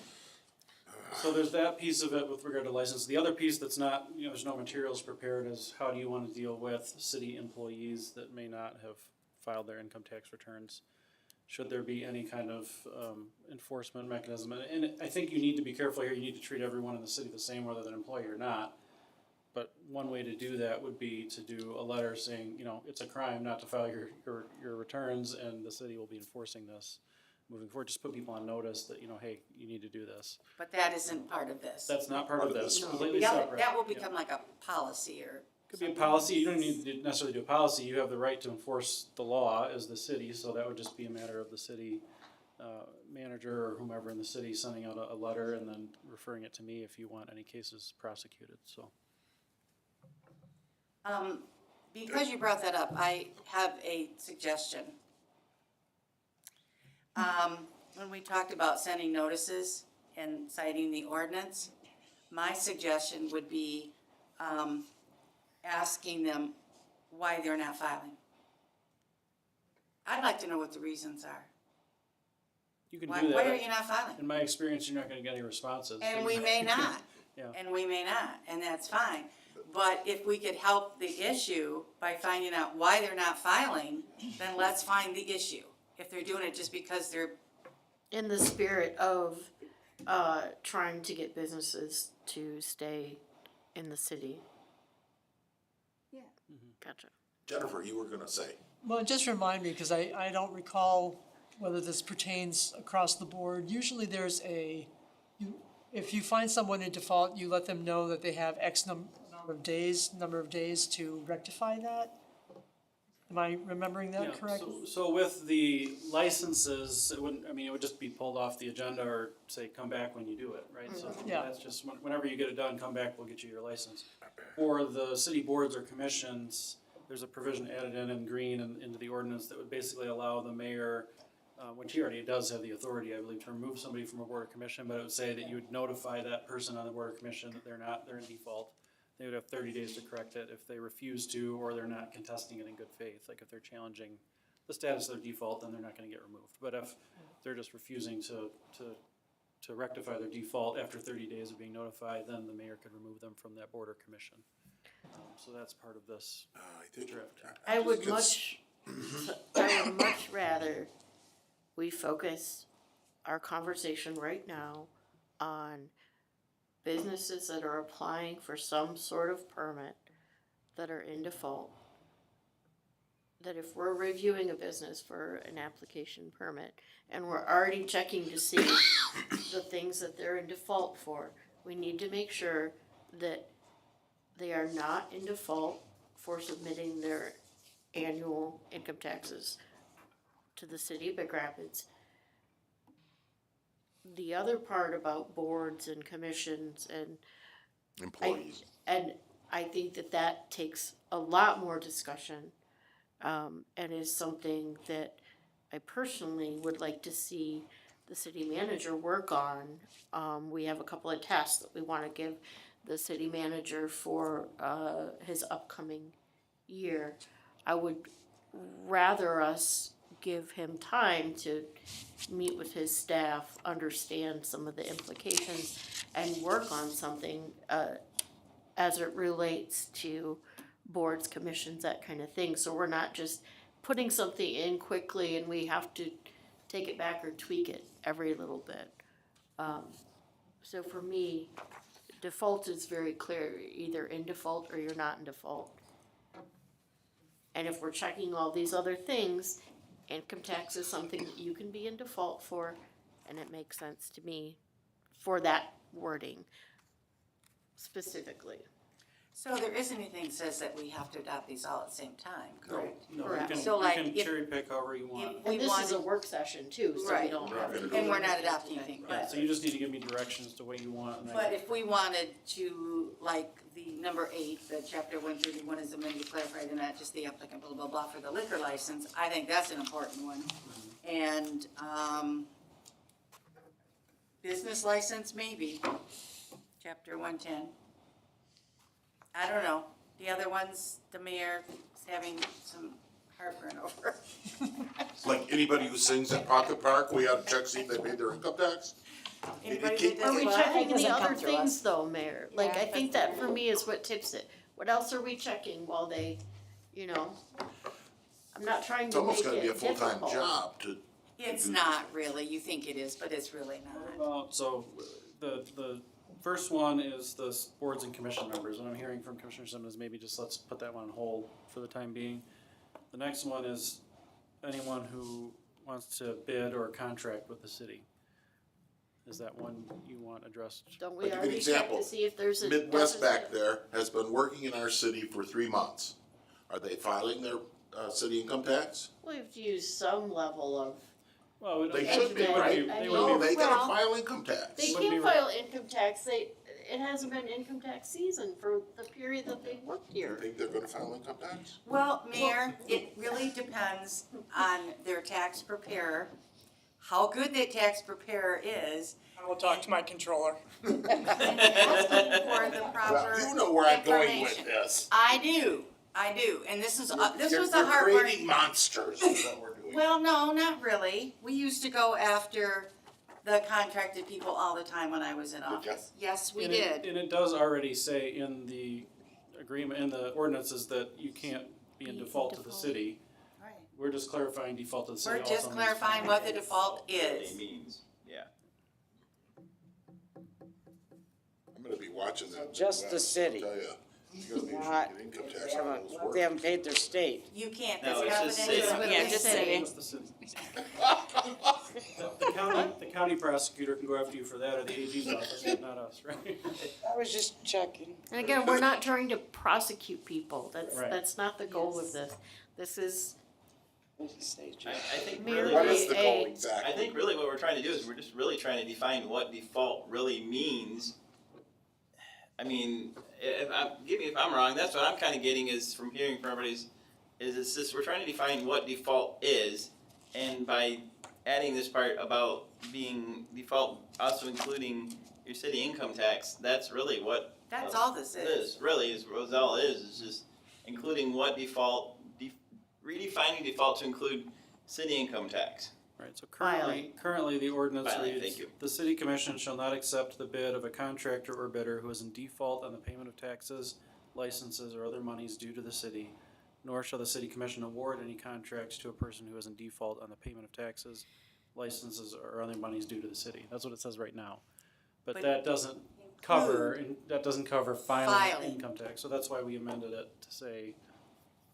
So there's that piece of it with regard to license. The other piece that's not, you know, there's no materials prepared is how do you want to deal with city employees that may not have filed their income tax returns? Should there be any kind of enforcement mechanism? And I think you need to be careful here. You need to treat everyone in the city the same, whether they're an employee or not. But one way to do that would be to do a letter saying, you know, it's a crime not to file your returns and the city will be enforcing this moving forward. Just put people on notice that, you know, hey, you need to do this. But that isn't part of this. That's not part of this, No, completely that- separate. That will Yeah. become like a policy or. Could be a policy, you don't need to necessarily do a policy, you have the right to enforce the law as the city, so that would just be a matter of the city manager or whomever in the city sending out a letter and then referring it to me if you want any cases prosecuted, so. Because you brought that up, I have a suggestion. When we talked about sending notices and citing the ordinance, my suggestion would be, asking them why they're not filing. I'd like to know what the reasons are. You can Why, do that. why are you not filing? In my experience, you're not gonna get any responses. And we may not. Yeah. And we may not, and that's fine. But if we could help the issue by finding out why they're not filing, then let's find the issue. If they're doing it just because they're, In the spirit of, trying to get businesses to stay in the city. Yeah. Gotcha. Jennifer, you were gonna say. Well, just remind me, because I don't recall whether this pertains across the board. Usually there's if you find someone in default, you let them know that they have X number of days to rectify that. Am I remembering Yeah, that correctly? so with the licenses, it wouldn't, I mean, it would just be pulled off the agenda or say, come back when you do it, right? So Yeah. that's just, whenever you get it done, come back, we'll get you your license. For the city boards or commissions, there's a provision added in green and into the ordinance that would basically allow the mayor, which he already does have the authority, I believe, to remove somebody from a board or commission, but it would say that you would notify that person on the board or commission that they're in default. They would have 30 days to correct it if they refuse to, or they're not contesting it in good faith. Like if they're challenging the status of their default, then they're not gonna get removed. But if they're just refusing to rectify their default after 30 days of being notified, then the mayor could remove them from that board or commission. So that's part of this I think. drift. I would think it's- much rather we focus our conversation right now on businesses that are applying for some sort of permit that are in default. That if we're reviewing a business for an application permit and we're already checking to see the things that they're in default for, we need to make sure that they are not in default for submitting their annual income taxes to the city of Big Rapids. The other part about boards and commissions and Employees. I think that takes a lot more discussion, and is something that I personally would like to see the city manager work on. We have a couple of tasks that we wanna give the city manager for, his upcoming year. I would rather us give him time to meet with his staff, understand some of the implications, and work on something, as it relates to boards, commissions, that kind of thing. So we're not just putting something in quickly and we have to take it back or tweak it every little bit. So for me, default is very clear, you're either in default or you're not in default. And if we're checking all these other things, income tax is something that you can be in default for, and it makes sense to me for that wording specifically. so there isn't anything that says that we have to adopt these all at the same time, correct? No, Correct. you So like, can if- cherry pick however you want. If we And this is a wanted, work session too, so we Right. don't have. Right. and we're not adopting anything, Yeah, but, so you just need to give me directions to what you want and I but if we wanted to, like, the number 8, the chapter 131 is amended to clarify they're not just the applicant, blah, blah, blah, for the liquor license, I think that's an important one. And, business license, maybe, chapter 110. I don't know, the other ones, the mayor is having some heartburn over. Like anybody who sings at Pocket Park, we ought to check, see if they paid their income tax. Anybody keep- that Are does we what? checking the doesn't other come through things us. though, Mayor? Like, Yeah, I think that for me is what tips it. What else are we checking while they, I'm not trying It's to almost make gotta be a it full-time difficult. job to, It's not really, you think it is, but it's really not. Well, so the first one is the boards and commission members. What I'm hearing from Commissioner Simmons, maybe just let's put that one on hold for the time being. The next one is anyone who wants to bid or contract with the city. Is that one you want addressed? Don't I'll we give you an already check example. to see if there's a Midwest back deficit? there has been working in our city for 3 months. Are they filing their, city income tax? We've used some level of, Well, we don't- They should be, They would right? be- I they mean- would No, be- they gotta Well, file income tax. they Wouldn't can be right. file income tax, it hasn't been income tax season for the period that they've worked You here. think they're gonna file income tax? Well, Mayor, it really depends on their tax preparer, how good that tax preparer is, I will talk to my controller. and asking for the proper Well, you know where I'm going with information. this. I do, and this was a You're heartburn. creating monsters is what we're doing. we? Well, no, not really. We used to go after the contracted people all the time when I was in office. Yes, we And did. And it does already say in the agreement, in the ordinances, that you can't be in default to the city. Right. We're just clarifying default to the city We're also just means clarifying what the default Really is. means, yeah. I'm gonna be watching that. Just the city. I'll tell ya. You're gonna be Not- getting income They tax on those haven't, work. they haven't paid their state. You can't, No, that's it's just city. confidential. Yeah, just say. Just the city. The county prosecutor can go after you for that, or the AG's office, but not us, right? I was just checking. And again, we're not trying to prosecute people, Right. that's not the goal of this. This is I think merely really. What is the goal a, exactly? I think really what we're trying to do is we're just really trying to define what default really means. I mean, give me if I'm wrong, that's what I'm kinda getting is from hearing from everybody's, is it's just, we're trying to define what default is, and by adding this part about being default, also including your city income tax, that's really what That's all this it is. is, really, is what all it is just including what default, redefining default to include city income tax. Right, so currently the ordinance Filing, reads, thank you. the city commission shall not accept the bid of a contractor or bidder who is in default on the payment of taxes, licenses, or other monies due to the city, nor shall the city commission award any contracts to a person who is in default on the payment of taxes, licenses, or other monies due to the city. That's what it says right now. But But that doesn't cover filing Filing. income tax, so that's why we amended it to say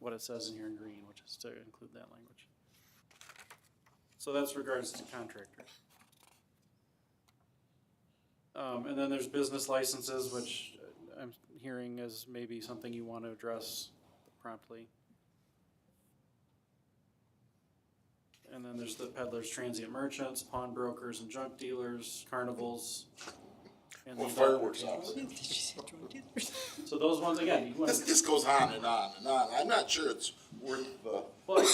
what it says in here in green, which is to include that language. So that's regards to contractors. And then there's business licenses, which I'm hearing is maybe something you want to address promptly. And then there's the peddlers, transient merchants, pawnbrokers and junk dealers, carnivals. And Or the fireworks adult officers. So those ones, again, you want This just goes on and on and on. I'm not sure it's worth the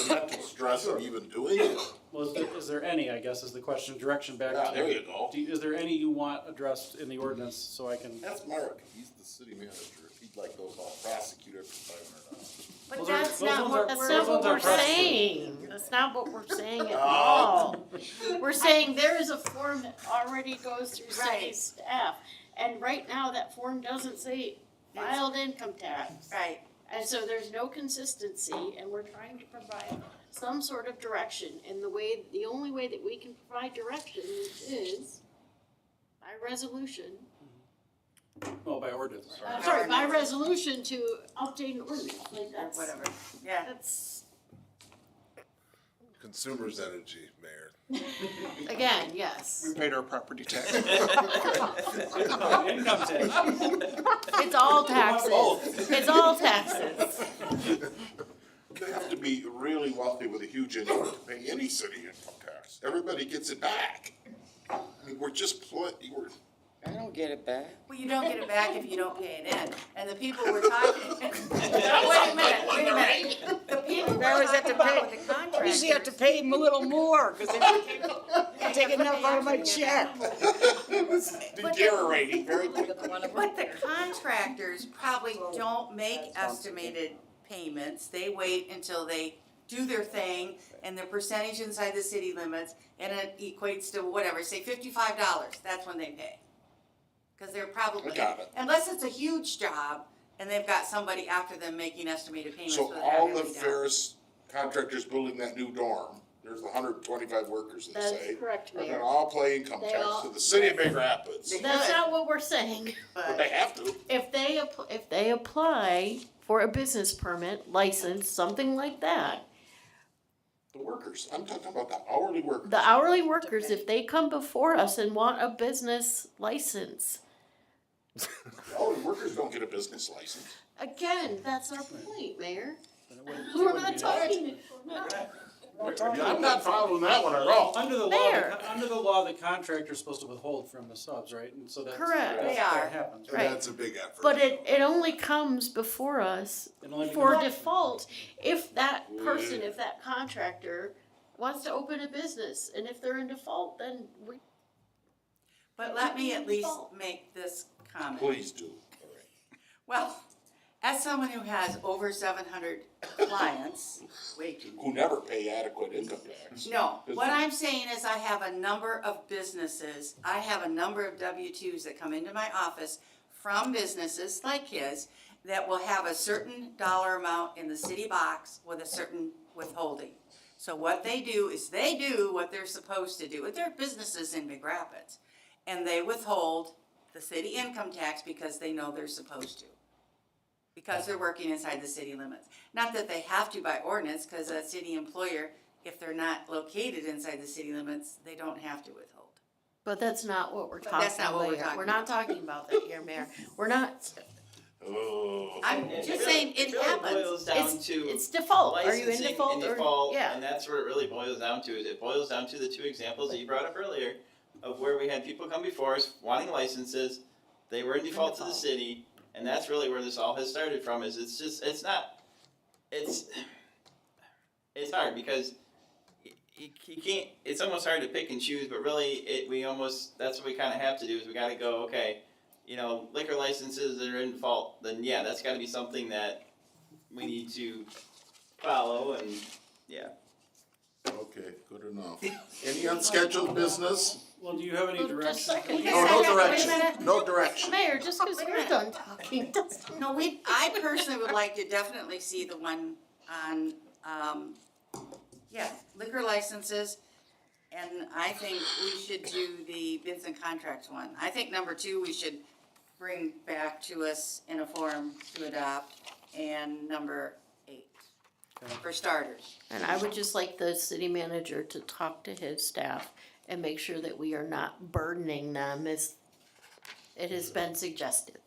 mental stress of even doing it. well, is there any, I guess, is the question, direction back Yeah, to. there you go. Is there any you want addressed in the ordinance, so I can? That's Mark. He's the city manager. He'd like those all prosecuted for $500. But Those that's those not ones what are- that's we're. not what ones are we're prosecuted. saying, that's not what we're saying at Oh. all. We're saying there is a form that already goes through city Right. staff, and right now that form doesn't say filed income tax. Right, And so there's no consistency, and we're trying to provide some sort of direction, and the only way that we can provide direction is by resolution. Well, by ordinance. I'm sorry, by resolution to update an ordinance, like or that's, whatever, yeah. that's, Consumers Energy, Mayor. again, yes. We paid our property tax. Income tax. It's all taxes, it's all taxes. They have to be really wealthy with a huge income to pay any city income tax. Everybody gets it back. I mean, we're just we're. I don't get it back. Well, you don't get it back if you don't pay it in, and the people we're talking. Wait a minute. The people we're I always have talking to pay- about with the contractors. Usually have to pay them a little more, cause they take enough out of my check. Deteriorating very quickly. But the contractors probably don't make estimated payments, they wait until they do their thing and their percentage inside the city limits, and it equates to whatever, say $55, that's when they pay. Cause they're probably, I got it. unless it's a huge job, and they've got somebody after them making estimated payments for So that all the really down. Ferris contractors building that new dorm, there's 125 workers, they That's say, correct, are Mayor. gonna all pay income They tax all- to the city of Big Rapids. They- That's Good. not what we're saying. But they have to. If they apply for a business permit, license, something like that, The workers, I'm talking about the hourly workers. the hourly workers, if they come before us and want a business license, The hourly workers don't get a business license. again, that's our point, Mayor. Then it wouldn't- it We're wouldn't not be that. talking, I'm not following that one at all. Under the law, Mayor. under the law, the contractor's supposed to withhold from the subs, right? And so that's. Correct. that's- They are. That happens, And right? Right. that's a big effort. but it only comes before us It only for becomes- default if that person, if that contractor wants to open a business, and if they're in default, then we, But let me at least make this comment. Please do. Well, as someone who has over 700 clients, wait, Who never pay adequate income tax. no, what I'm saying is I have a number of businesses, I have a number of W-2s that come into my office from businesses like his that will have a certain dollar amount in the city box with a certain withholding. So what they do is they do what they're supposed to do with their businesses in Big Rapids. And they withhold the city income tax because they know they're supposed to. Because they're working inside the city limits. Not that they have to by ordinance, because a city employer, if they're not located inside the city limits, they don't have to withhold. But that's not what we're But talking that's not what we're about. talking We're not talking about that here, Mayor. We're not, Oh. I'm just saying it really happens. boils down to it's default. Are you in licensing default and or, default, yeah. and that's what it really boils down to. Is it boils down to the two examples that you brought up earlier, of where we had people come before us wanting licenses, they were in default to the city, and that's really where this all has started from. Is it's just it's hard because you can't. It's almost hard to pick and choose, but really that's what we kind of have to do. Is we got to go, okay, you know, liquor licenses that are in default, then yeah, that's got to be something that we need to follow, and yeah. Okay, good enough. Any unscheduled business? Well, do you have any Just direction? second. No, no Wait a direction, minute. no direction. Mayor, just because Wait a we're minute. done talking doesn't. No, I personally would like to definitely see the one on, liquor licenses. And I think we should do the bids and contracts one. I think number 2, we should bring back to us in a form to adopt. And number 8, for starters. And I would just like the city manager to talk to his staff and make sure that we are not burdening them as it has been suggested.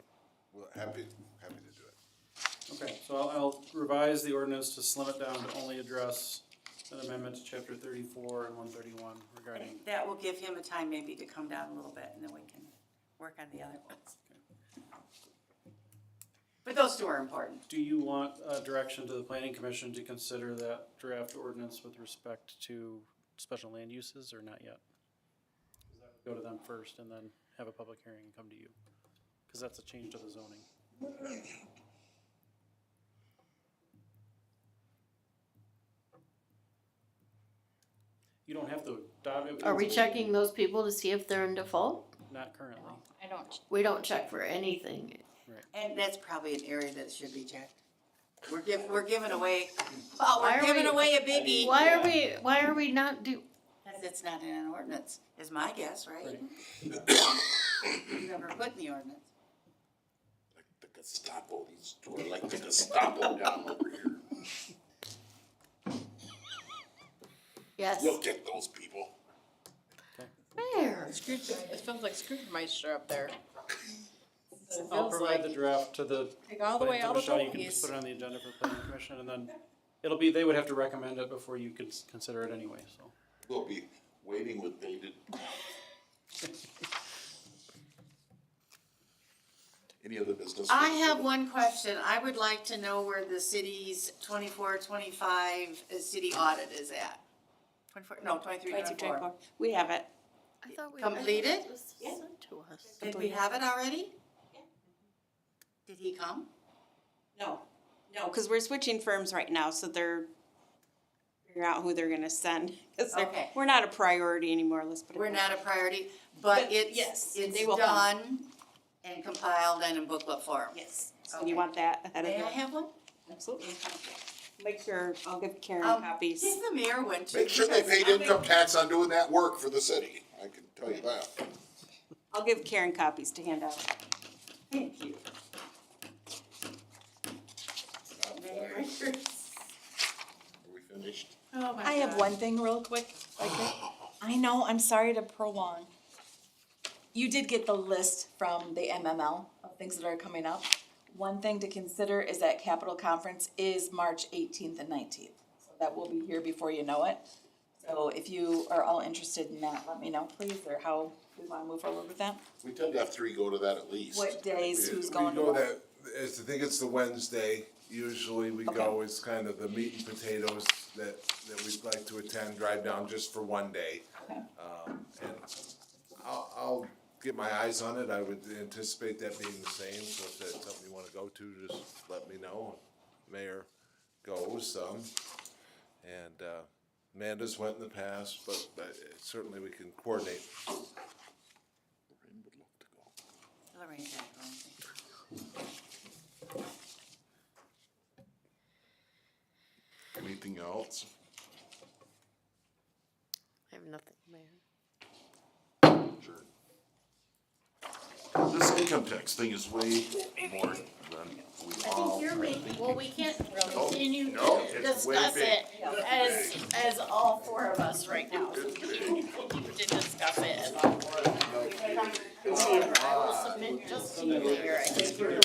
Well, happy to do it. Okay, so I'll revise the ordinance to slim it down to only address an amendment to chapter 34 and 131 regarding. That will give him a time maybe to come down a little bit, and then we can work on the other ones. But those 2 are important. Do you want direction to the planning commission to consider that draft ordinance with respect to special land uses, or not yet? Does that go to them first and then have a public hearing and come to you? Because that's a change to the zoning. You don't have to adopt it. Are we checking those people to see if they're in default? Not currently. I don't, We don't check for anything. And that's probably an area that should be checked. We're giving away, Why we're are giving we- away a biggie. Why are we not Because it's not in an ordinance, is my guess, right? Never put in the ordinance. Like the Gestapo, these 2 are like the Gestapo down over here. Yes. We'll get those people. Mayor. It feels like Screwmeister up there. I'll provide the draft to the. Take all the way out of Michelle, you the can just piece. put it on the agenda for planning commission, and then they would have to recommend it before you could consider it anyway, so. We'll be waiting with bated. Any other business? I have one question. I would like to know where the city's 24-25 city audit is at. 23-24. We have it. I thought we Completed? it was sent to us. Did we have it already? Did he come? No, because we're switching firms right now, so they're figuring out who they're gonna send. 'Cause Okay. we're not a priority anymore, let's put it We're that not a priority, but But it's, yes, it's they will come. done and compiled and in booklet form. way. Yes, so Okay. you want that ahead of May I time? have one? Absolutely. Make sure, I'll give Karen copies. Give the mayor one too. Make sure they because paid I'm income tax on doing that work for the city, I can tell you that. I'll give Karen copies to hand out. Thank you. Mayor. Are we finished? Oh my I have God. one thing real quick, if I could. I know, I'm sorry to prolong. You did get the list from the MML of things that are coming up. One thing to consider is that Capitol Conference is March 18th and 19th. So that will be here before you know it. So if you are all interested in that, let me know, please, or how we wanna move forward with that. We tend to have 3 go to that at least. What days, who's We going to go what? that, I think it's the Wednesday, usually we go, it's kind of the meat and potatoes that we'd like to attend, drive down just for one day. Okay. And I'll get my eyes on it. I would anticipate that being the same, so if that's something you wanna go to, just let me know. Mayor goes, and, Amanda's went in the past, but certainly we can coordinate. Lorraine back, Anything else? I have nothing, Mayor. Sure. This income tax thing is way more than we I all. think you're making, well, we can't No, continue no, to it's way discuss big. it as all four of us right now. So we continue to discuss it as all four of us. I will submit just to you, Mayor, I think you're